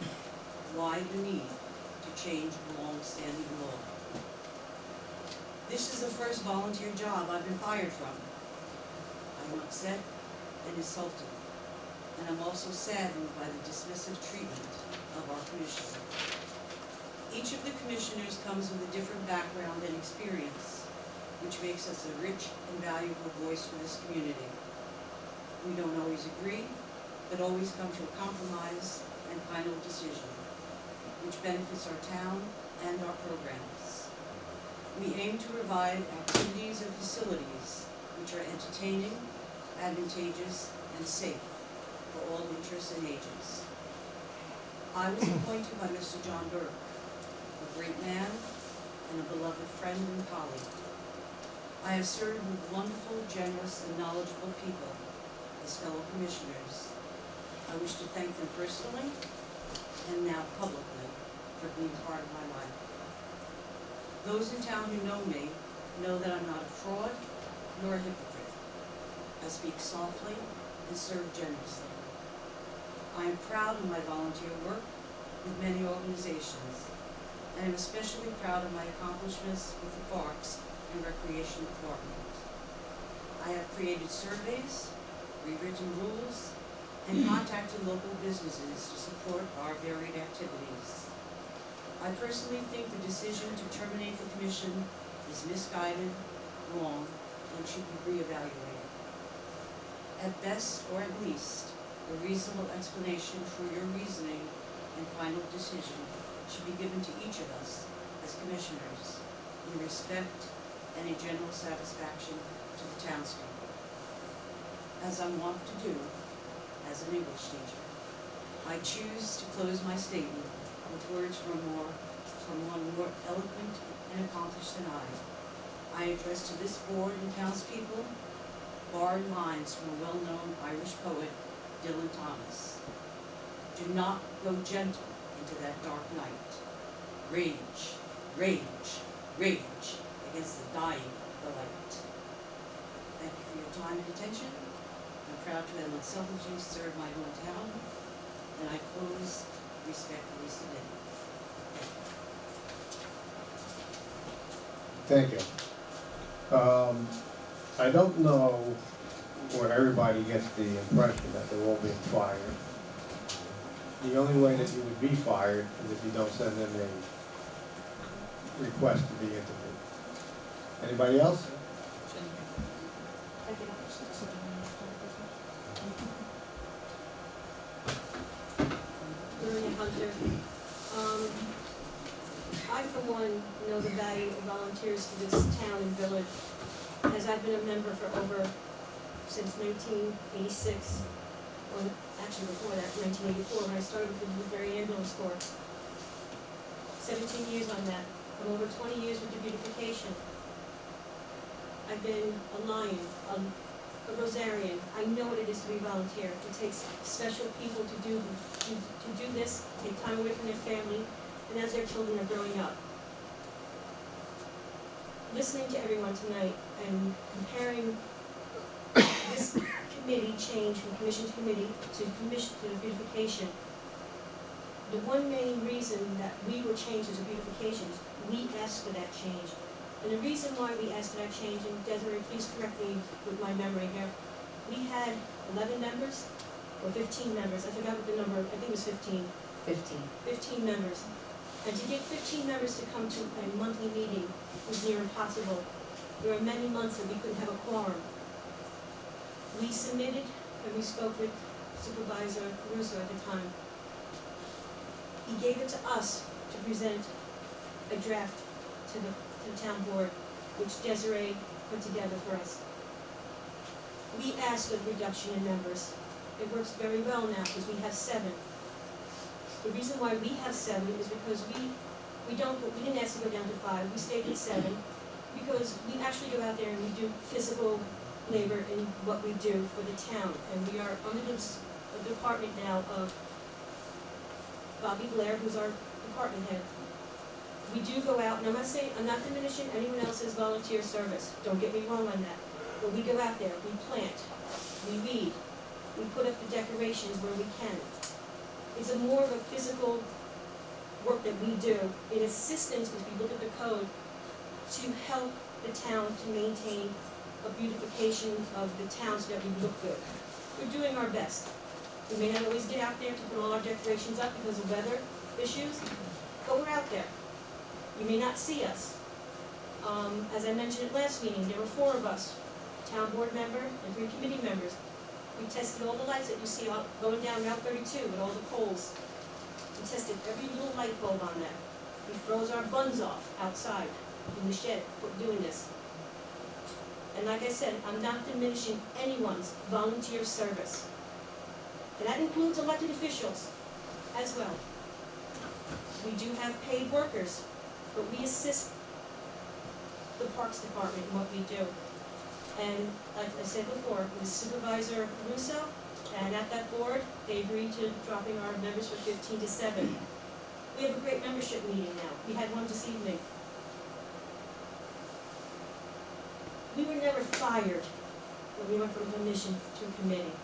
Why the need to change a long-standing law? This is the first volunteer job I've been fired from. I'm upset and insulted, and I'm also saddened by the dismissive treatment of our commission. Each of the commissioners comes with a different background and experience, which makes us a rich and valuable voice for this community. We don't always agree, but always come to a compromise and final decision, which benefits our town and our programs. We aim to provide activities and facilities which are entertaining, advantageous, and safe for all interests and ages. I was appointed by Mr. John Burke, a great man and a beloved friend and colleague. I have served with wonderful, generous, and knowledgeable people as fellow commissioners. I wish to thank them personally and now publicly for being part of my life. Those in town who know me know that I'm not a fraud nor a hypocrite. I speak softly and serve generously. I am proud of my volunteer work with many organizations, and I'm especially proud of my accomplishments with the Parks and Recreation Department. I have created surveys, rewritten rules, and contacted local businesses to support our varied activities. I personally think the decision to terminate the commission is misguided, wrong, and should be reevaluated. At best, or at least, a reasonable explanation for your reasoning and final decision should be given to each of us as commissioners in respect and a general satisfaction to the townspeople. As I'm wont to do, as an English teacher. I choose to close my statement with words from one more eloquent and accomplished than I address to this board and townspeople borrowed lines from a well-known Irish poet, Dylan Thomas. Do not go gentle into that dark night. Rage, rage, rage against the dying of the light. Thank you for your time and attention. I'm proud to have unselfishly served my hometown, and I close respectfully submitted. Thank you. I don't know where everybody gets the impression that they're all being fired. The only way that you would be fired is if you don't send them a request to be interviewed. Anybody else? Maria Hunter. I, for one, know the value of volunteers to this town and village, as I've been a member for since 1986, or actually before that, 1984, when I started with the Newberry Ambulance Corps. 17 years on that, and over 20 years with the beautification. I've been a Lion, a Rosarian. I know what it is to be a volunteer. It takes special people to do this, take time away from their family, and as their children are growing up. Listening to everyone tonight and comparing this committee change from commission to committee to beautification, the one main reason that we were changed as a beautification is we asked for that change. And the reason why we asked for that change, and Desiree, please correct me with my memory here, we had 11 members or 15 members. I forgot what the number, I think it was 15. 15 members. And to get 15 members to come to a monthly meeting was near impossible. There were many months that we couldn't have a quorum. We submitted, and we spoke with Supervisor Caruso at the time. He gave it to us to present a draft to the town board, which Desiree put together for us. We asked for a reduction in members. It works very well now because we have 7. The reason why we have 7 is because we didn't ask to go down to 5. We stayed at 7 because we actually go out there and we do physical labor in what we do for the town. And we are under the department now of Bobby Blair, who's our department head. We do go out, and I'm not diminishing anyone else's volunteer service. Don't get me wrong on that. But we go out there, we plant, we weed, we put up the decorations where we can. It's more of a physical work that we do in assistance, if you look at the code, to help the town to maintain a beautification of the town so that we look good. We're doing our best. We may not always get out there to put all our decorations up because of weather issues, but we're out there. You may not see us. As I mentioned at last meeting, there were 4 of us, town board member and 3 committee members. We tested all the lights that you see going down Route 32 with all the poles. We tested every little light bulb on that. We froze our buns off outside in the shed for doing this. And like I said, I'm not diminishing anyone's volunteer service. And that includes elected officials as well. We do have paid workers, but we assist the Parks Department in what we do. And like I said before, with Supervisor Caruso, and at that board, they agreed to dropping our members from 15 to 7. We have a great membership meeting now. We had one this evening. We were never fired when we went from a commission to a committee.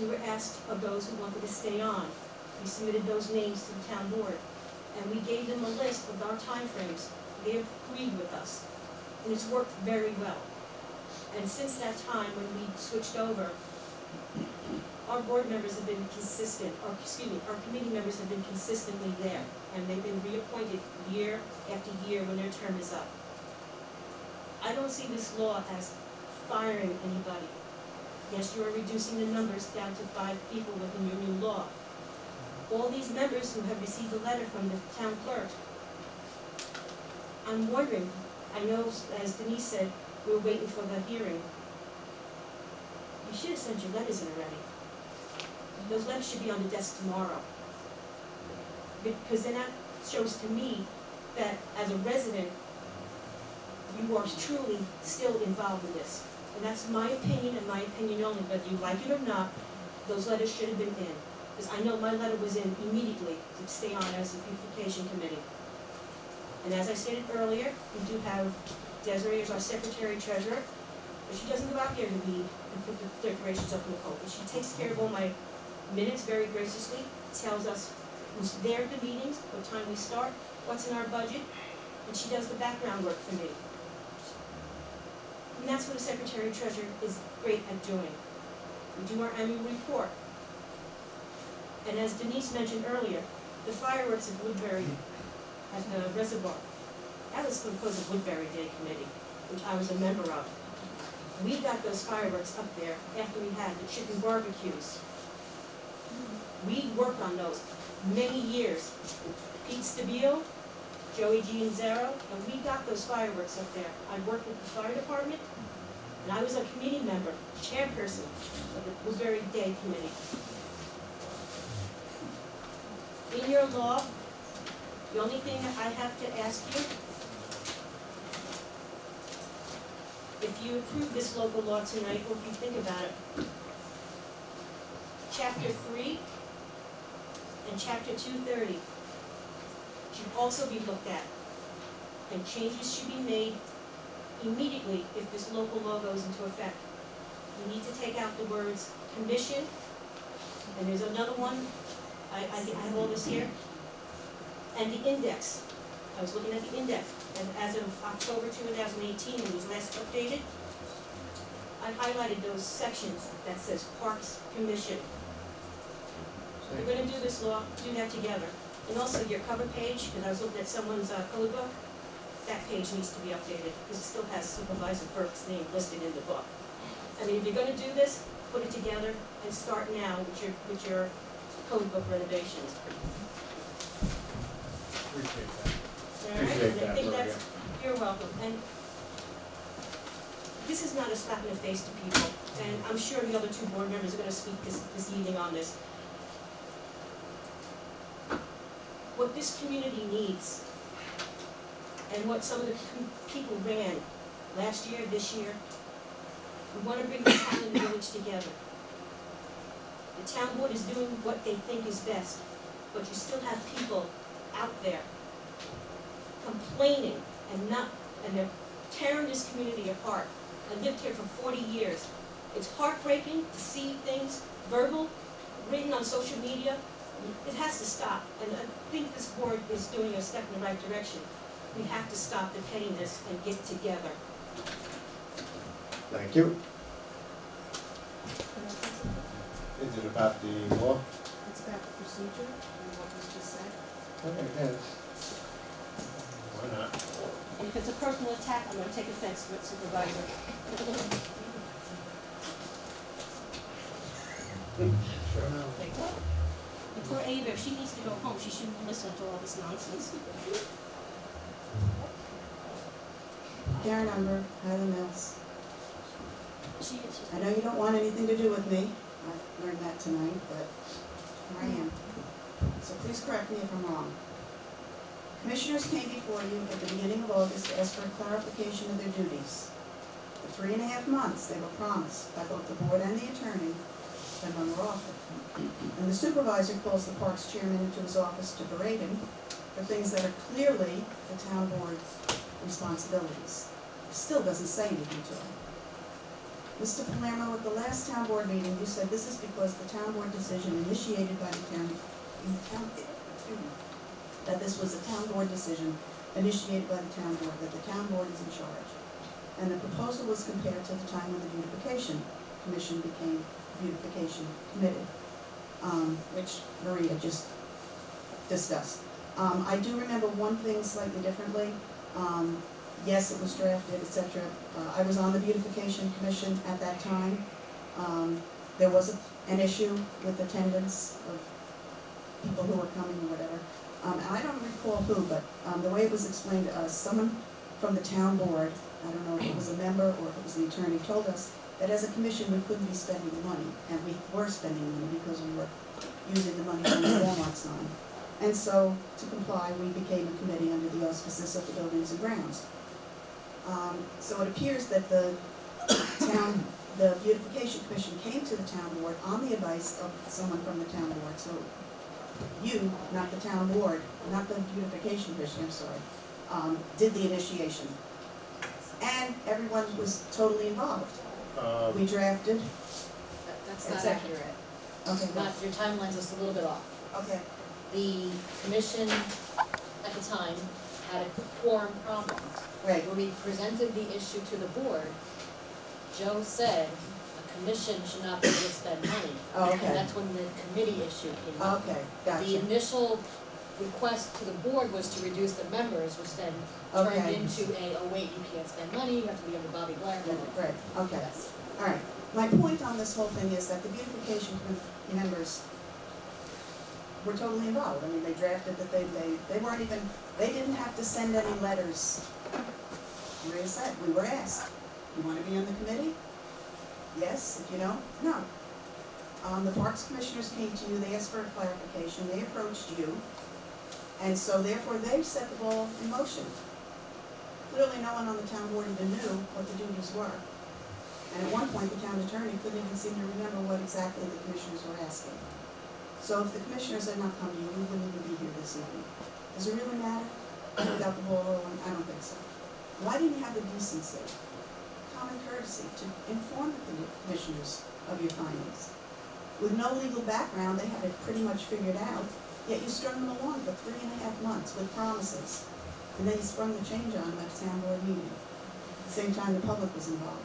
We were asked of those who wanted to stay on. We submitted those names to the town board, and we gave them a list of our timeframes. They agreed with us, and it's worked very well. And since that time, when we switched over, our board members have been consistent, our committee members have been consistently there, and they've been reappointed year after year when their term is up. I don't see this law as firing anybody. Yes, you are reducing the numbers down to 5 people within your new law. All these members who have received a letter from the town clerk, I'm wondering, I know, as Denise said, we're waiting for the hearing. You should have sent your letters in already. those letters should be on the desk tomorrow. Because then that shows to me that as a resident, you are truly still involved in this. And that's my opinion and my opinion only, whether you like it or not, those letters should have been in. Because I know my letter was in immediately to stay on as a beautification committee. And as I stated earlier, we do have Desiree as our secretary treasurer, but she doesn't go out there to weed and put the decorations up in the coat. But she takes care of all my minutes very graciously, tells us who's there at the meetings, what time we start, what's in our budget, and she does the background work for me. And that's what a secretary treasurer is great at doing. We do our annual report. And as Denise mentioned earlier, the fireworks at Woodbury at the reservoir, that was because of Woodbury Day Committee, which I was a member of. We got those fireworks up there after we had the chicken barbecues. We worked on those many years. Pete Stabile, Joey Gianzaro, and we got those fireworks up there. I worked with the fire department, and I was a committee member, chairperson of the Woodbury Day Committee. In your law, the only thing that I have to ask you, if you approve this local law tonight, or if you think about it, Chapter 3 and Chapter 230 should also be looked at, and changes should be made immediately if this local law goes into effect. You need to take out the words commission, and there's another one, I have all this here, and the index. I was looking at the index, and as of October 2018, when it was last updated, I highlighted those sections that says Parks Commission. If you're gonna do this law, do that together. And also your cover page, because I was looking at someone's code book, that page needs to be updated, because it still has Supervisor Burke's name listed in the book. I mean, if you're gonna do this, put it together and start now with your code book renovations. Appreciate that. All right, Appreciate and I that, think Maria. that's, you're welcome, and this is not a slap in the face to people, and I'm sure the other two board members are gonna speak this evening on this. What this community needs, and what some of the people ran last year, this year, we wanna bring the town and the village together. The town board is doing what they think is best, but you still have people out there complaining and they're tearing this community apart. I lived here for 40 years. It's heartbreaking to see things verbal, written on social media. It has to stop, and I think this board is doing a step in the right direction. We have to stop the pettiness and get together. Thank you. Is it about the law? It's about the procedure and what was just said. Okay, yes. Why not? And if it's a personal attack, I'm gonna take offense to it, Supervisor. Sure. And poor Ava, if she needs to go home, she shouldn't listen to all this nonsense. Karen Umber, Highland Mills. She is just. I know you don't want anything to do with me. I learned that tonight, but here I am. So please correct me if I'm wrong. Commissioners came before you at the beginning of August to ask for a clarification of their duties. The 3.5 months they were promised by both the board and the attorney, and none were offered. And the supervisor calls the parks chairman into his office to berate him for things that are clearly the town board's responsibilities. Still doesn't say anything to him. Mr. Palermo, at the last town board meeting, you said this is because the town board decision initiated by the town, that this was a town board decision initiated by the town board, that the town board is in charge. And the proposal was compared to the time when the beautification commission became beautification committee, which Maria just discussed. I do remember one thing slightly differently. Yes, it was drafted, etc. I was on the beautification commission at that time. There was an issue with attendance of people who were coming or whatever. I don't recall who, but the way it was explained to us, someone from the town board, I don't know if it was a member or if it was the attorney, told us that as a commission we couldn't be spending money, and we were spending money because we were using the money from the Walmart sign. And so, to comply, we became a committee under the auspices of the Buildings and Grounds. So it appears that the Beautification Commission came to the town board on the advice of someone from the town board. So you, not the town board, not the Beautification Commission, I'm sorry, did the initiation. And everyone was totally involved. We drafted, That's not Exactly. accurate. okay, Not, your timeline's just a little bit off. okay, The commission at the time had a quorum problem. right, When we presented the issue to the board, Joe said a commission should not be able to spend money. oh, And okay, that's when the committee issue came up. okay, The gotcha, initial request to the board was to reduce the members, which then turned Okay. into oh wait, you can't spend money, you have to be under Bobby Blair. blah, blah, blah. right, okay. Yes. All right, my point on this whole thing is that the beautification members were totally involved. I mean, they drafted that they weren't even, they didn't have to send any letters. Maria said, we were asked, you wanna be on the committee? Yes, if you don't, no. The Parks Commissioners came to you, they asked for a clarification, they approached you, and so therefore they set the ball in motion. Clearly, no one on the town board even knew what the duties were. And at one point, the town attorney couldn't even seem to remember what exactly the commissioners were asking. So if the commissioners had not come to you, we wouldn't even be here this evening. Does it really matter? Without the ball rolling? I don't think so. Why didn't you have the decency, common courtesy to inform the commissioners of your findings? With no legal background, they had it pretty much figured out, yet you strung them along for 3.5 months with promises. And then you sprung the change on them at the town board meeting. At the same time, the public was involved.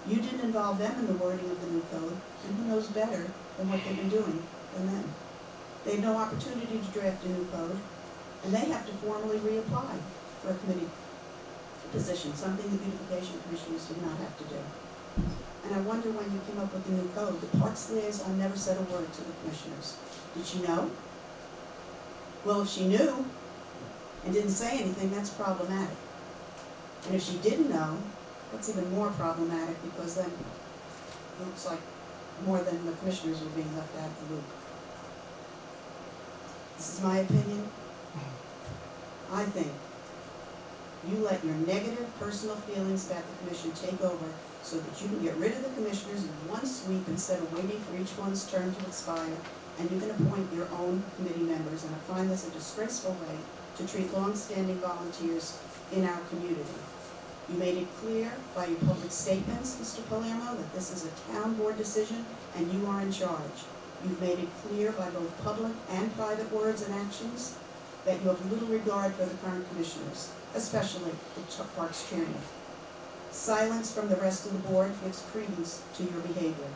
You didn't involve them in the wording of the new code, and who knows better than what they've been doing than them. They had no opportunity to draft a new code, and they have to formally reapply for a committee position, something the beautification commissioners did not have to do. And I wonder when you came up with the new code, the Parks liaison never said a word to the commissioners. Did she know? Well, if she knew and didn't say anything, that's problematic. And if she didn't know, that's even more problematic, because then it looks like more than the commissioners were being left out of the loop. This is my opinion. I think you let your negative personal feelings about the commission take over so that you can get rid of the commissioners in one sweep instead of waiting for each one's term to expire, and you can appoint your own committee members. And I find this a disgraceful way to treat long-standing volunteers in our community. You made it clear by your public statements, Mr. Palermo, that this is a town board decision and you are in charge. You've made it clear by both public and private words and actions that you have little regard for the current commissioners, especially the Parks chairman. Silence from the rest of the board gives credence to your behavior.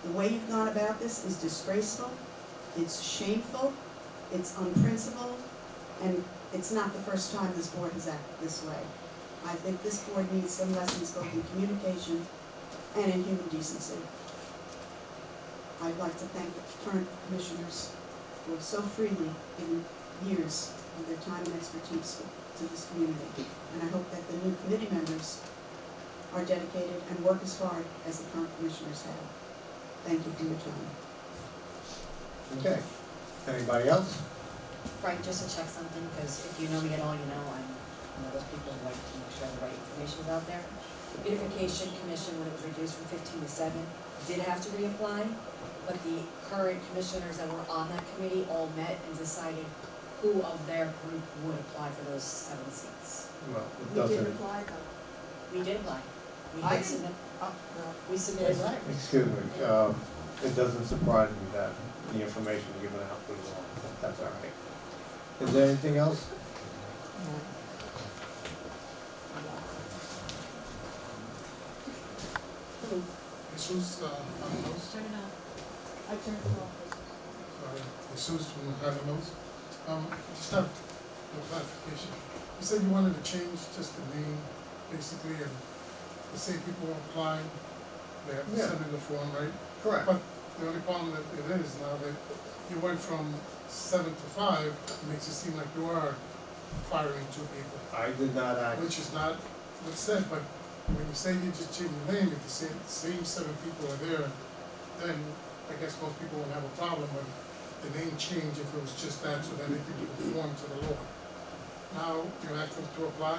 The way you've gone about this is disgraceful, it's shameful, it's unprincipled, and it's not the first time this board has acted this way. I think this board needs some lessons both in communication and in human decency. I'd like to thank the current commissioners who have so freely given years of their time and expertise to this community. And I hope that the new committee members are dedicated and work as hard as the current commissioners have. Thank you for your time. Okay, anybody else? Frank, just to check something, because if you know me at all, you know I'm one of those people who like to make sure the right information is out there. The Beautification Commission, when it was reduced from 15 to 7, did have to reapply, but the current commissioners that were on that committee all met and decided who of their group would apply for those 7 seats. Well, it We did doesn't. reply though. We did apply. We I did didn't. submit, No. we submitted letters. Excuse me, it doesn't surprise me that the information given out was wrong, but that's all right. Is there anything else? Jesus, Havanos, Turn it on. I turned it off. Jesus from Havanos. Just have a clarification. You said you wanted to change just the name, basically, and to say people apply, they have to Yeah. send in the form, right? Correct. But the only problem that it is now that you went from 7 to 5, it makes it seem like you are firing 2 people, I did not act, which is not what's said, but when you say you just change the name, if the same 7 people are there, then I guess most people would have a problem with the name change if it was just that, so that it could conform to the law. Now, you're asking to apply,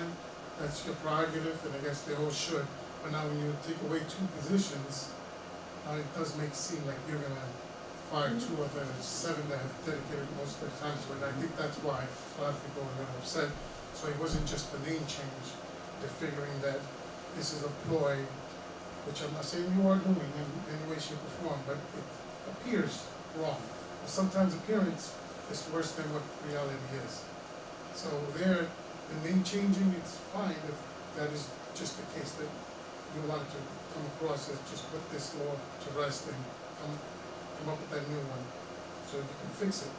that's your prerogative, and I guess they all should. But now when you take away two positions, it does seem like you're gonna fire two of the seven that have dedicated most of their time to it. I think that's why a lot of people are gonna upset. So it wasn't just the name change, they're figuring that this is a ploy, which I'm not saying you are doing in any way, shape, or form, but it appears wrong. And sometimes appearance is worse than what reality is. So there, the name changing, it's fine if that is just the case that you want to come across as just put this law to rest and come up with that new one, so you can fix it.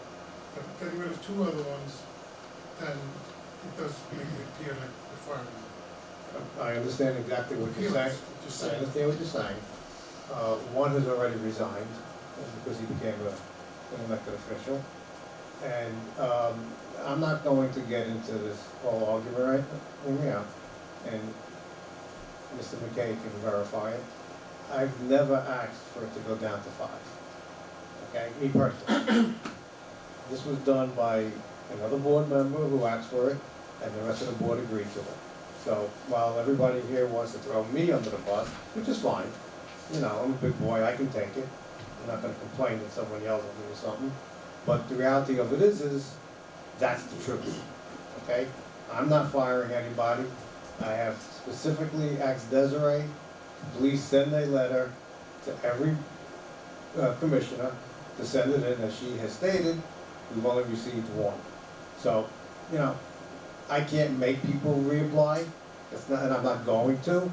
But getting rid of two other ones, then it does make it appear like the firing. I understand exactly what you're saying. Just I saying. understand what you're saying. One has already resigned because he became an elected official. And I'm not going to get into this whole argument right now. And Mr. McKay can verify it. I've never asked for it to go down to 5. Okay, me personally. This was done by another board member who asked for it, and the rest of the board agreed to it. So while everybody here wants to throw me under the bus, which is fine, you know, I'm a big boy, I can take it. I'm not gonna complain if someone yells at me or something. But the reality of it is that's the truth, okay? I'm not firing anybody. I have specifically asked Desiree to please send a letter to every commissioner to send it in. As she has stated, we've only received one. So, you know, I can't make people reapply, it's not, and I'm not going to.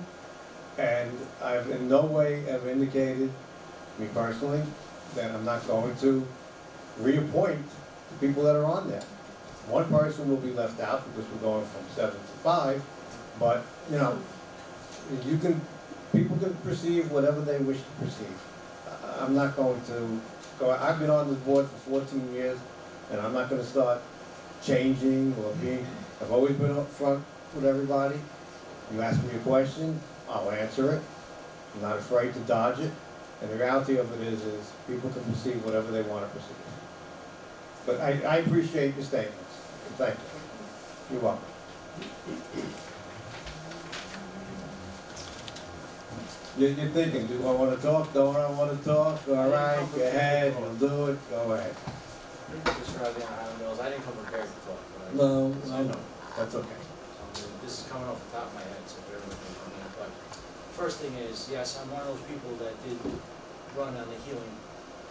And I've in no way have indicated, me personally, that I'm not going to reappoint the people that are on there. One person will be left out because we're going from 7 to 5, but, you know, people can perceive whatever they wish to perceive. I'm not going to go, I've been on this board for 14 years, and I'm not gonna start changing or I've always been up front with everybody. You ask me a question, I'll answer it. I'm not afraid to dodge it. And the reality of it is people can perceive whatever they want to perceive. But I appreciate your statements. Thank you. You're welcome. You're thinking, do I want to talk? Don't I want to talk? All right, go ahead, we'll do it. Go ahead. Mr. Rosie on Highland Mills, I didn't come prepared to talk, but No, I know. That's okay. this is coming off the top of my head, so bear with me for a minute. But first thing is, yes, I'm one of those people that did run on the healing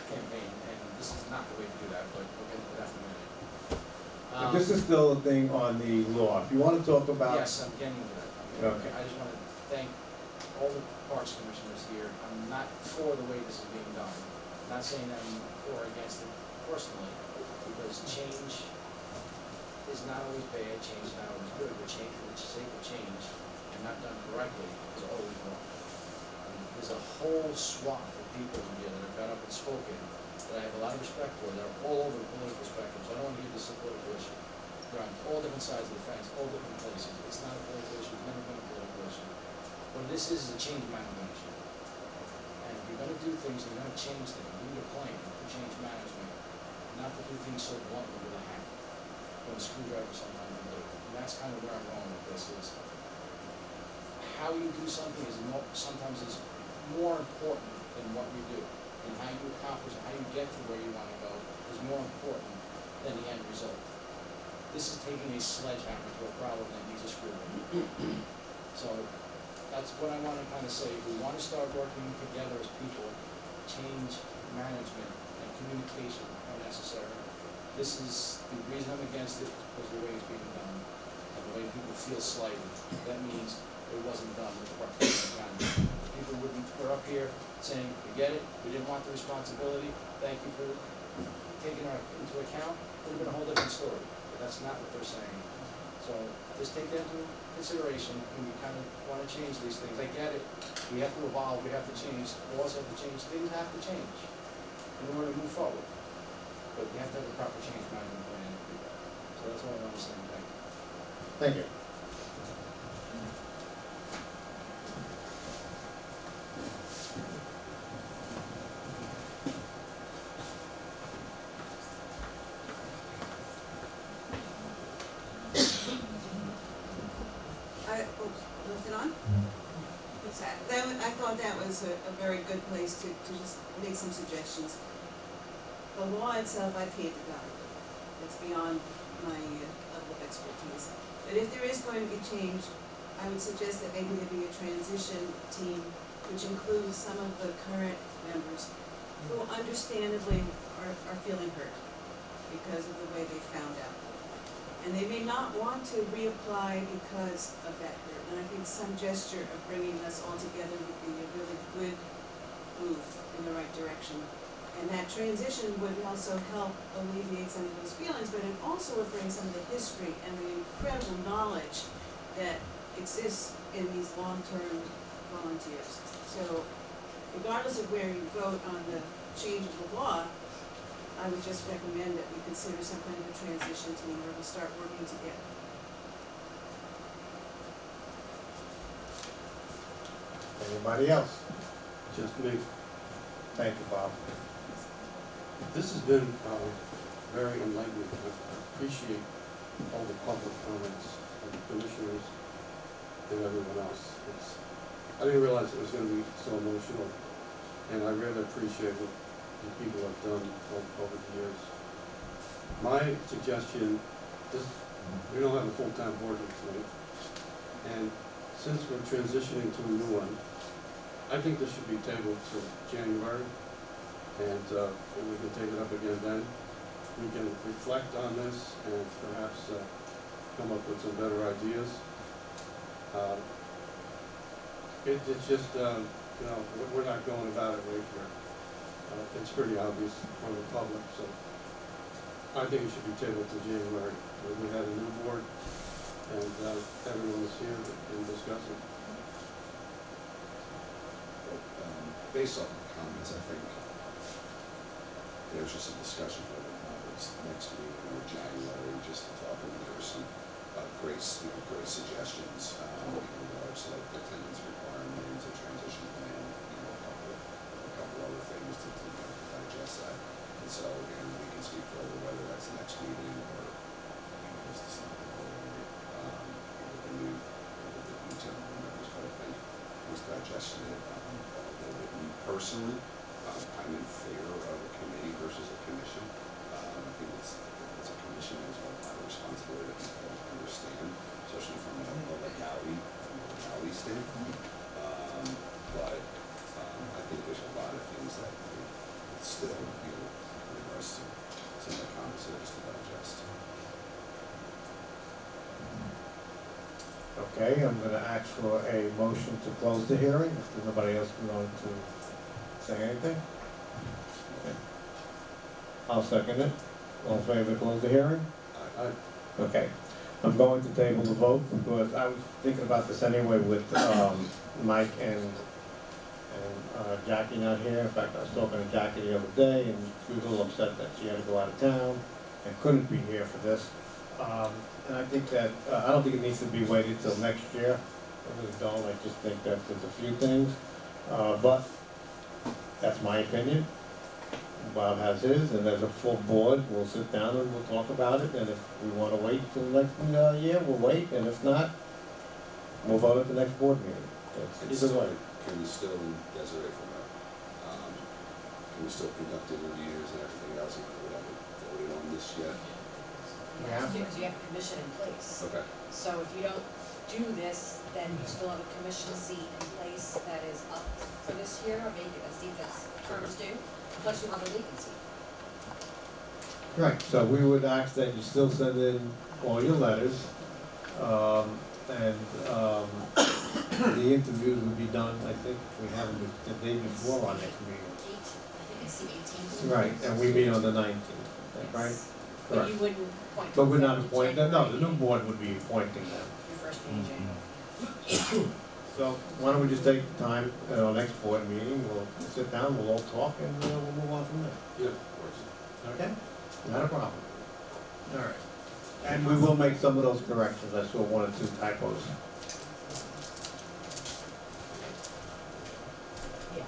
campaign, and this is not the way to do that, but we'll get into that in a minute. But this is still a thing on the law. If you want to talk about. Yes, I'm getting to that. Okay. I just want to thank all the parks commissioners here. I'm not for the way this is being done. I'm not saying that I'm for or against it personally, because change is not always bad, change is not always good, but change for the sake of change and not done correctly is always wrong. There's a whole swath of people in here that have got up and spoken that I have a lot of respect for, that are all over the political spectrum, so I don't want to hear this as a political issue. They're on all different sides of the fence, all different places. It's not a political issue, it's never been a political issue. What this is a change management issue. And if you're gonna do things, you're gonna change things, you need a plan to change management, not to do things so bluntly with a hammer, or a screwdriver sometimes you do. And that's kind of where I'm going with this is, how you do something is sometimes is more important than what you do. And how you accomplish, how you get to where you want to go is more important than the end result. This is taking a sledgehammer to a problem that needs a screwdriver. So that's what I want to kind of say. If we want to start working together as people, change management and communication are necessary. This is the reason I'm against it, because the way it's being done and the way people feel slighted. That means it wasn't done with the participation. People we're up here saying, we get it, we didn't want the responsibility, thank you for taking our into account. It would have been a whole different story, but that's not what they're saying. So just take that into consideration when you kind of want to change these things. I get it, we have to evolve, we have to change, laws have to change, things have to change in order to move forward. But you have to have a proper change management plan to do that. So that's all I want to say, thank you. Thank you. on. I thought that was a very good place to just make some suggestions. The law itself, I can't evaluate. It's beyond my level of expertise. But if there is going to be change, I would suggest that maybe there be a transition team which includes some of the current members who understandably are feeling hurt because of the way they found out. And they may not want to reapply because of that hurt. And I think some gesture of bringing us all together would be a really good move in the right direction. And that transition would also help alleviate some of those feelings, but it also would bring some of the history and the incredible knowledge that exists in these long-term volunteers. So regardless of where you vote on the change of the law, I would just recommend that we consider some kind of a transition team where we start working together. Anybody else? Just me. Thank you, Bob. This has been very enlightening. I appreciate all the public comments of the commissioners and everyone else. I didn't realize it was going to be so emotional, and I really appreciate what the people have done over the years. My suggestion is we don't have a full-time board here tonight, and since we're transitioning to a new one, I think this should be tabled till January, and we can take it up again then. We can reflect on this and perhaps come up with some better ideas. It's just, we're not going about it right here. It's pretty obvious from the public, so I think it should be tabled to January. We had a new board, and everyone is here and discuss it. Based off of the comments, I think there's just some discussion whether or not it's next week or January, just to talk, and there were some great suggestions in regards to like attendance requirements, a transition plan, a couple other things to digest that. And so again, we can speak further whether that's next meeting or just to start the whole with the new team members. But I think once digestion it a little bit. Me personally, I'm in favor of a committee versus a commission. I think it's a commission is a lot of responsibility that people don't understand, especially from a legality standpoint. But I think there's a lot of things that still, in regards to some of the comments that are just to digest. Okay, I'm gonna ask for a motion to close the hearing, if there's nobody else going to say anything. Okay. I'll second it. All in favor to close the hearing? Okay. I'm going to table the vote because I was thinking about this anyway with Mike and Jackie not here. In fact, I was talking to Jackie the other day, and she was a little upset that she had to go out of town and couldn't be here for this. And I think that, I don't think it needs to be waited till next year. I really don't. I just think that there's a few things. But that's my opinion. Bob has his, and as a full board, we'll sit down and we'll talk about it. And if we want to wait till next year, we'll wait. And if not, we'll vote at the next board meeting. Either way. Can we still, Desiree, can we still conduct interviews and everything else, even though we haven't voted on this yet? Yeah. Because you have a commission in place. Okay. So if you don't do this, then you still have a commission seat in place that is up for this year, or maybe a seat that's terms due, plus you have a vacancy. Right, so we would ask that you still send in all your letters, and the interviews would be done, I think we have them the day before our next meeting. I think it's the 18th. Right, and we meet on the 19th, right? But Correct. you wouldn't appoint. But we're not them appointing, until no, the new January, board would be appointing them. Your first meeting in January. So why don't we just take the time at our next board meeting, we'll sit down, we'll all talk, and we'll move on from there. Yeah, of course. Okay? Not a problem. All right. And we will make some of those corrections. I saw one or two typos. Yeah.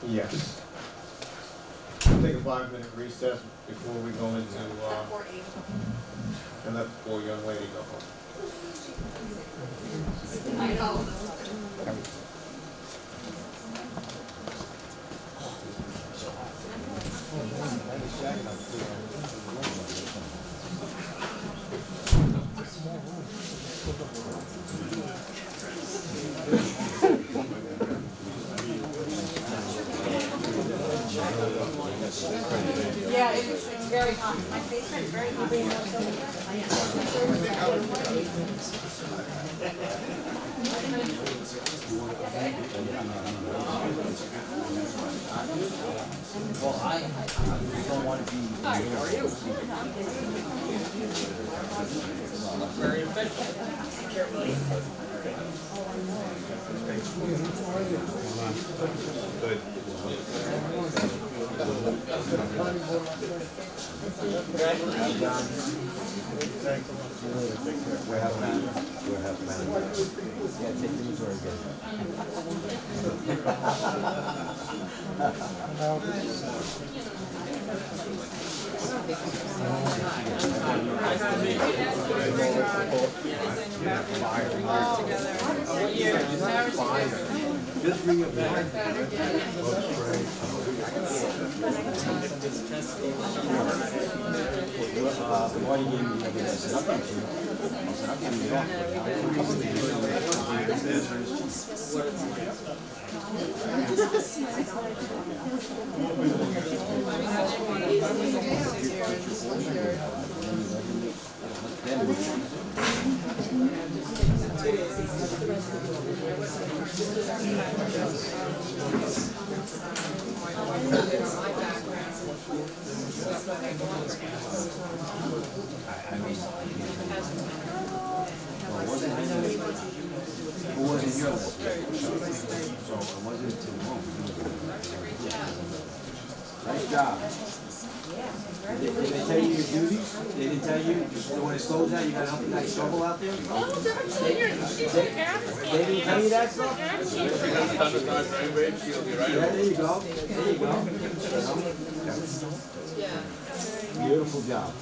Yes. We'll take a 5-minute recess before we go into, Or 8 o'clock. and let the poor young lady go home. Yeah, it's very hot. My face is very hot. Well, I don't want to be. Hi, how are you? Very efficient. Good. Warehouse manager. Warehouse manager. Yeah, take the inventory again. Just reapplied. Why you gave me the other day? I'll give you Who wasn't your list? So it wasn't too long. Nice job. Did they tell you your duties? They didn't tell you, when it slows out, you gotta help the guy shovel out there? They didn't tell you that stuff? Yeah, there you go, there you go. Beautiful job.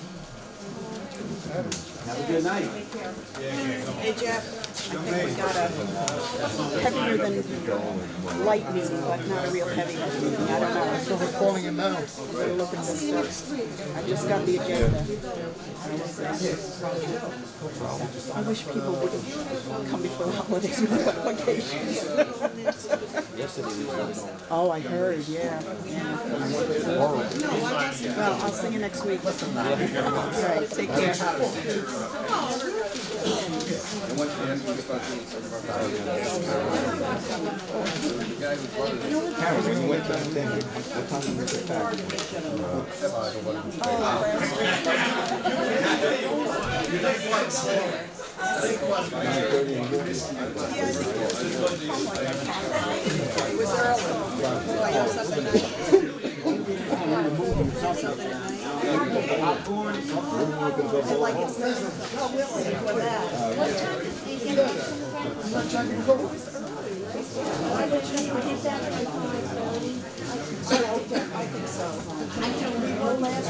Have a good night. Hey Jeff, I think we got a heavier than light meeting, but not a real heavy meeting. I don't know. So we're calling him now. We're looking at stuff. I just got the agenda. I wish people would come before the holidays with applications. Oh, I heard, yeah. Well, I'll see you next week. All right, take care. It was early. So I have something like it's oh, willing for that. I think so. Or last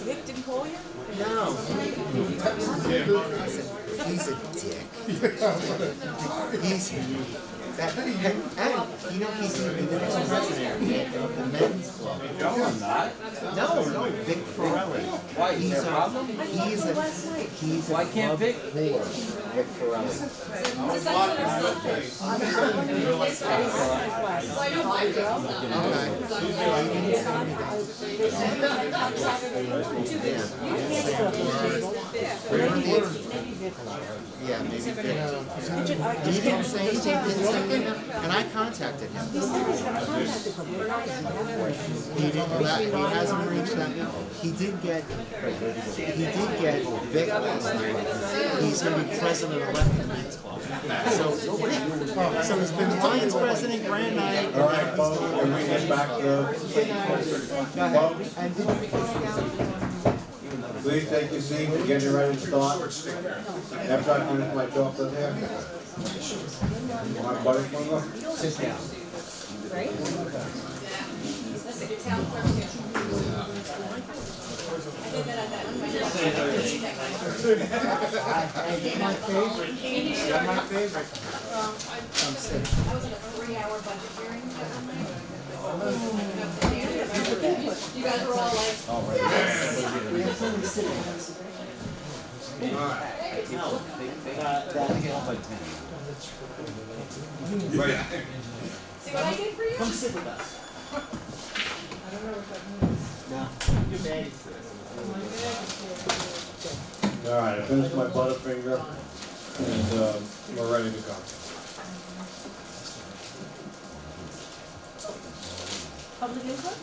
Vic didn't call you? No. He's a dick. He's that, and you know he's the next president of the men's club. No, I'm not. No, Vic Ferrelli. Why, is there a problem? He's a Why can't Vic? whore. Vic Ferrelli. Yeah, maybe Vic. He didn't say anything, and I contacted him. He hasn't reached out. He did get Vic last night. He's gonna be president-elect of the men's club. So it's been Lions president, grand night. All right, folks, can we get back to, folks, And did you find out? please take your seats and get ready to start. After I finish my chocolate here. My butterfinger. Sit down. Right? Let's get your town clerk here. I did that at that one. My favorite. I'm sick. I was in a 3-hour budget hearing that one night. You guys were all like, yes! See what I did for you? Come sit with us. No, your daddy's All right, I finished my butterfinger, and, we're ready to go. Public input?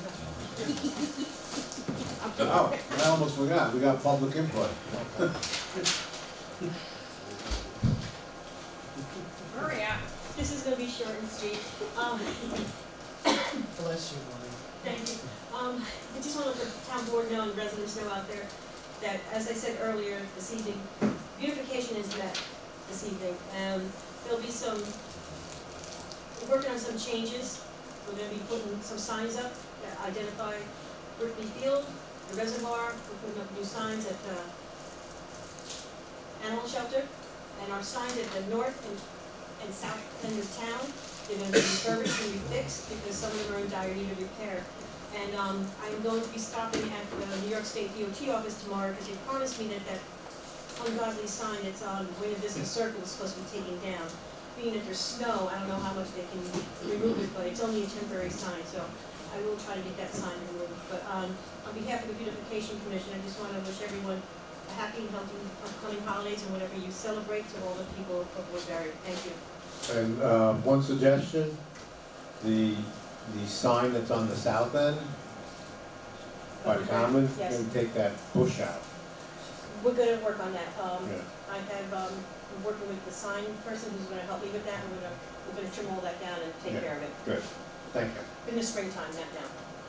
Oh, I almost forgot, we got public input. Hurry up. This is gonna be short and sweet. Bless you, Maureen. Thank you. I just want to let the town board know and residents know out there that, as I said earlier this evening, beautification is met this evening. There'll be we're working on some changes. We're gonna be putting some signs up that identify Berkeley Field, the reservoir. We're putting up new signs at the animal shelter. And our signs at the north and south end of town, they're gonna be refurbished and refixed because some of them are in dire need of repair. And I'm going to be stopping at the New York State DOT office tomorrow because they promised me that ungodly sign that's on Wayne Business Circle is supposed to be taken down. Being that there's snow, I don't know how much they can remove it, but it's only a temporary sign, so I will try to get that sign removed. But on behalf of the Beautification Commission, I just want to wish everyone a happy and healthy upcoming holidays and whatever you celebrate to all the people of Woodbury. Thank you. And, one suggestion, the sign that's on the south end, by the common, Yes. can take that bush out. We're gonna work on that. Yeah. I have, I'm working with the sign person who's gonna help me with that, and we're gonna trim all that down and take Yeah. care of it. Good, thank you. In the springtime, not now.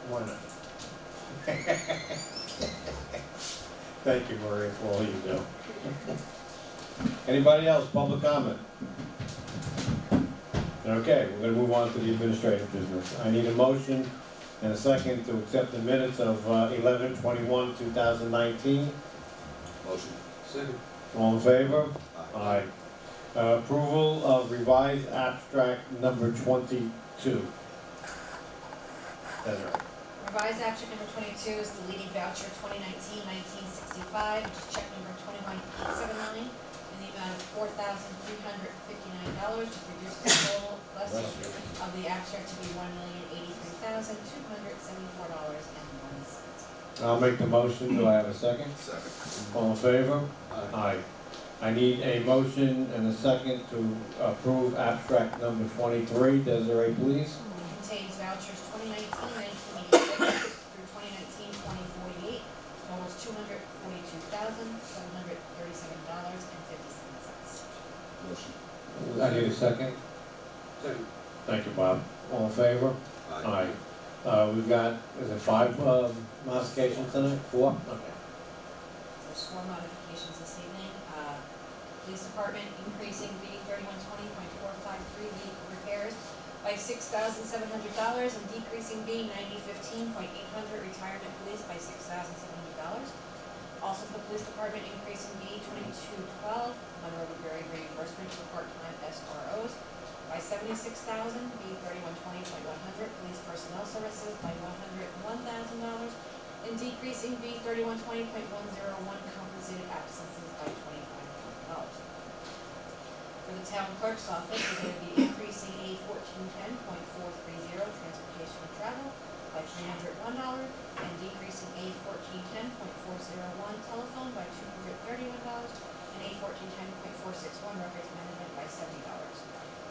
Why not? Thank you, Maria, for all you do. Anybody else, public comment? Okay, we're gonna move on to the administrative business. I need a motion and a second to accept the minutes of 11/21/2019. Motion. Second. All in favor? Aye. Approval of revised abstract number 22. That's right. Revised abstract number 22 is the leading voucher 2019-1965, which is check number 21879, in the amount of $4,359, to reduce the total less of the abstract to be $1,083,274.01. I'll make the motion. Do I have a second? Second. All in favor? Aye. I need a motion and a second to approve abstract number 23. Desiree, please. Contains vouchers 2019-1986 through 2019-2048, totals $242,737.57. Motion. I need a second. Second. Thank you, Bob. All in favor? Aye. We've got, is it 5 modifications tonight? 4? Okay. There's 4 modifications this evening. Police Department increasing B 3120.453 vehicle repairs by $6,700 and decreasing B 9015.800 retirement police by $6,700. Also for the police department, increasing B 2212, Monroe Woodbury reimbursement for part-time SROs by 76,000, B 3120.100, police personnel services by $101,000, and decreasing B 3120.101, compensated absences by $25,000. For the town clerk's office, we're going to be increasing A 1410.430, transportation and travel, by $301, and decreasing A 1410.401, telephone by $231, and A 1410.461, records management by $70.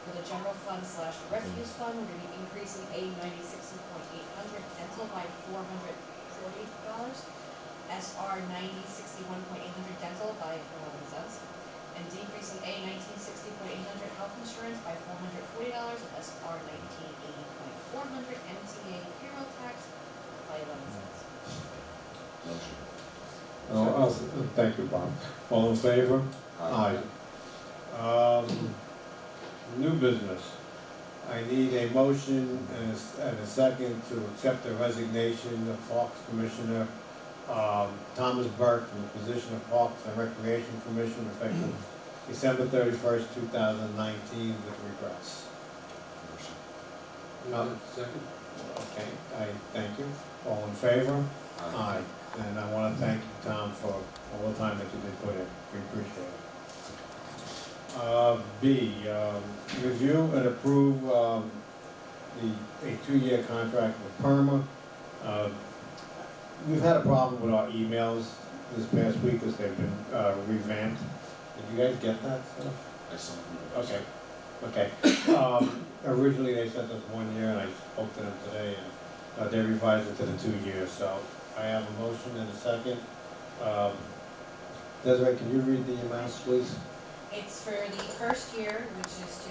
For the general fund / refuse fund, we're going to be increasing A 9060.800, dental by $440, SR 9061.800, dental by 11 cents, and decreasing A 1960.800, health insurance by $440, and SR 1980.400, MTA payroll tax by 11 cents. Motion. Thank you, Bob. All in favor? Aye. New business. I need a motion and a second to accept the resignation of Parks Commissioner Thomas Burke from the position of Parks and Recreation Commissioner effective December 31st, 2019, with regrets. Motion. Second. Okay, I thank you. All in favor? Aye. And I want to thank you, Tom, for all the time that you did put in. We appreciate it. B, review and approve a 2-year contract with PERMA. We've had a problem with our emails this past week because they've been revamped. Did you guys get that stuff? I saw it. Okay. Originally they sent us 1 year, and I spoke to them today, and they revised it to the 2 years. So I have a motion and a second. Desiree, can you read the amounts, please? It's for the first year, which is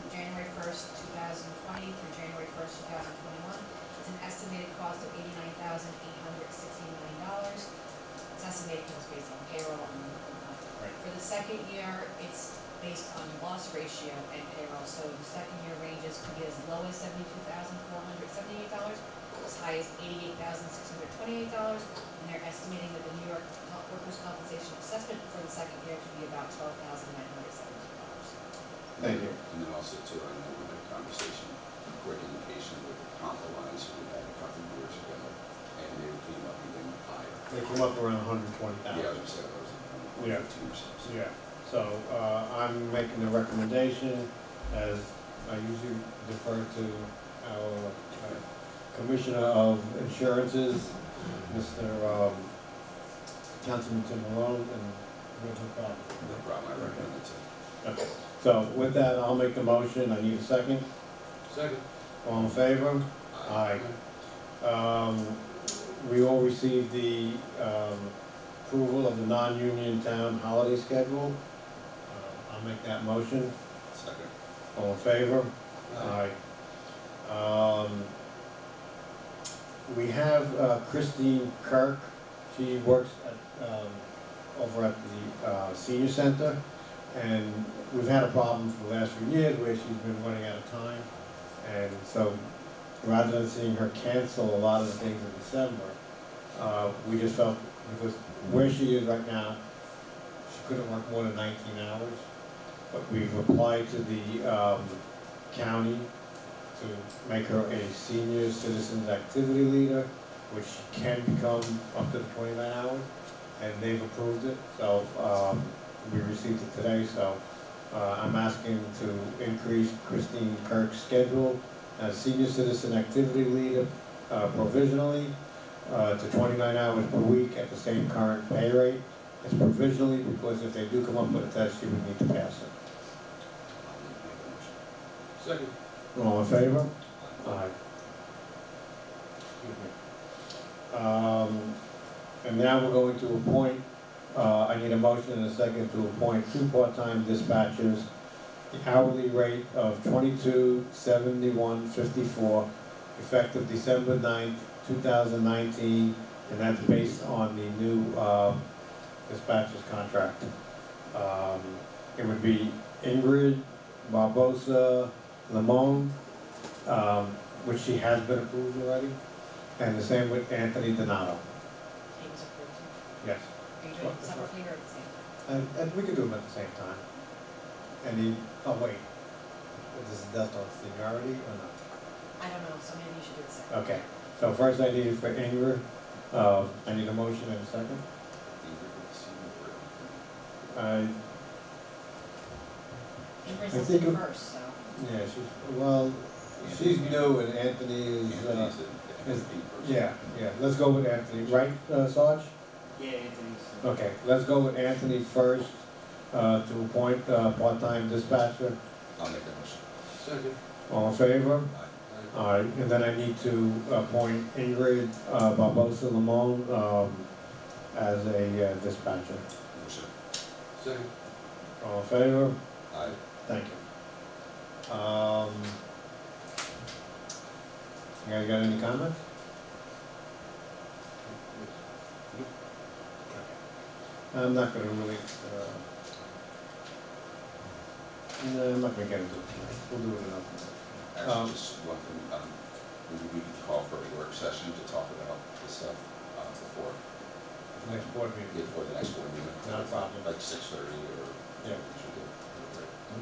January 1st, 2020 through January 1st, 2021. It's an estimated cost of $89,869. It's estimated because it's based on payroll and whatnot. Right. For the second year, it's based on loss ratio and payroll. So the second year ranges could be as low as $72,478, as high as $88,628, and they're estimating that the New York Workers' Compensation assessment for the second year could be about $12,917. Thank you. And then also too, I know we had a conversation, a quick indication with the compromise we had a couple of years ago, and they came up even higher. They came up around 120,000. Yeah, I was gonna say, that was Yeah. 15%. Yeah, so, I'm making the recommendation, as I usually defer to our Commissioner of Insurances, Mr. Councilman Tim Malone, and there's no problem. No problem, I recommend it too. Okay, so with that, I'll make the motion, I need a second. Second. All in favor? Aye. We all received the, approval of the non-union town holiday schedule. I'll make that motion. Second. All in favor? Aye. We have Christine Kirk. She works at, over at the senior center, and we've had a problem for the last few years where she's been running out of time. And so, rather than seeing her cancel a lot of the things in December, we just felt, because where she is right now, she couldn't work more than 19 hours. But we've applied to the county to make her a senior citizens activity leader, which she can become up to the 29 hours, and they've approved it. So we received it today, so I'm asking to increase Christine Kirk's schedule as senior citizen activity leader provisionally to 29 hours per week at the same current pay rate. It's provisionally because if they do come up with a test, she would need to pass it. Second. All in favor? Aye. And now we're going to appoint, I need a motion and a second to appoint 2 part-time dispatchers, the hourly rate of $22.71.54, effective December 9th, 2019, and that's based on the new dispatcher's contract. It would be Ingrid Barbosa Limon, which she has been approved already, and the same with Anthony Donato. He was approved. Yes. Are you doing it separately or at the same time? And we could do them at the same time. Oh wait, this is dealt on seniority or not? I don't know, so maybe you should do it separately. Okay, so first I need for Ingrid, I need a motion and a second. Ingrid's I listed think it- first, so. She's new and Anthony yeah, let's go with Anthony, right, Sarge? Yeah, Anthony's. Okay, let's go with Anthony first, to appoint, part-time dispatcher. I'll make that motion. Second. All in favor? Aye. Alright, and then I need to appoint Ingrid, Barbosa Limon, as a dispatcher. Motion. Second. All in favor? Aye. Thank you. You guys got any comments? I'm not gonna really, no, I'm not gonna get into it tonight, we'll do it another time. Actually, just one thing, maybe we could call for a work session to talk about this stuff, before, Next board meeting. before the next board meeting. Not a problem. Like 6:30 or. Yeah. We should do.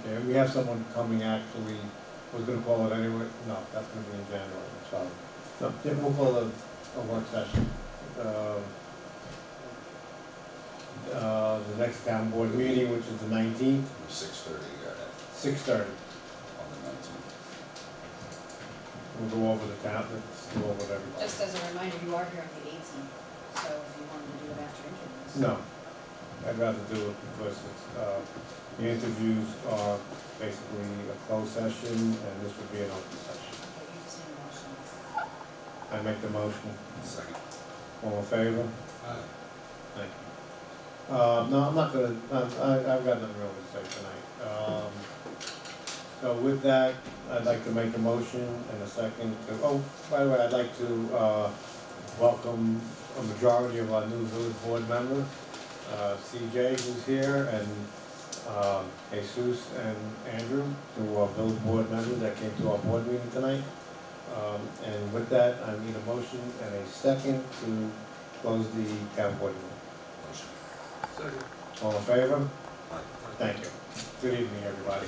Okay, we have someone coming actually, was gonna call it anyway, no, that's gonna be in January, so, no, yeah, we'll call it a work session. The next town board meeting, which is the 19th, 6:30, 6:30. on the 19th. We'll go over the town, let's go over everybody. Just as a reminder, you are here on the 18th, so if you wanted to do it after interviews. No, I'd rather do it because it's, the interviews are basically a closed session, and this would be an open session. Okay, you just need a motion. I make the motion, Second. all in favor? Aye. Thank you. No, I'm not gonna, I've got nothing really to say tonight. So with that, I'd like to make a motion and a second to, oh, by the way, I'd like to, welcome a majority of our new village board members. CJ, who's here, and, Jesus and Andrew, to our village board members that came to our board meeting tonight. And with that, I need a motion and a second to close the town board meeting. Motion. Second. All in favor? Aye. Thank you. Good evening, everybody.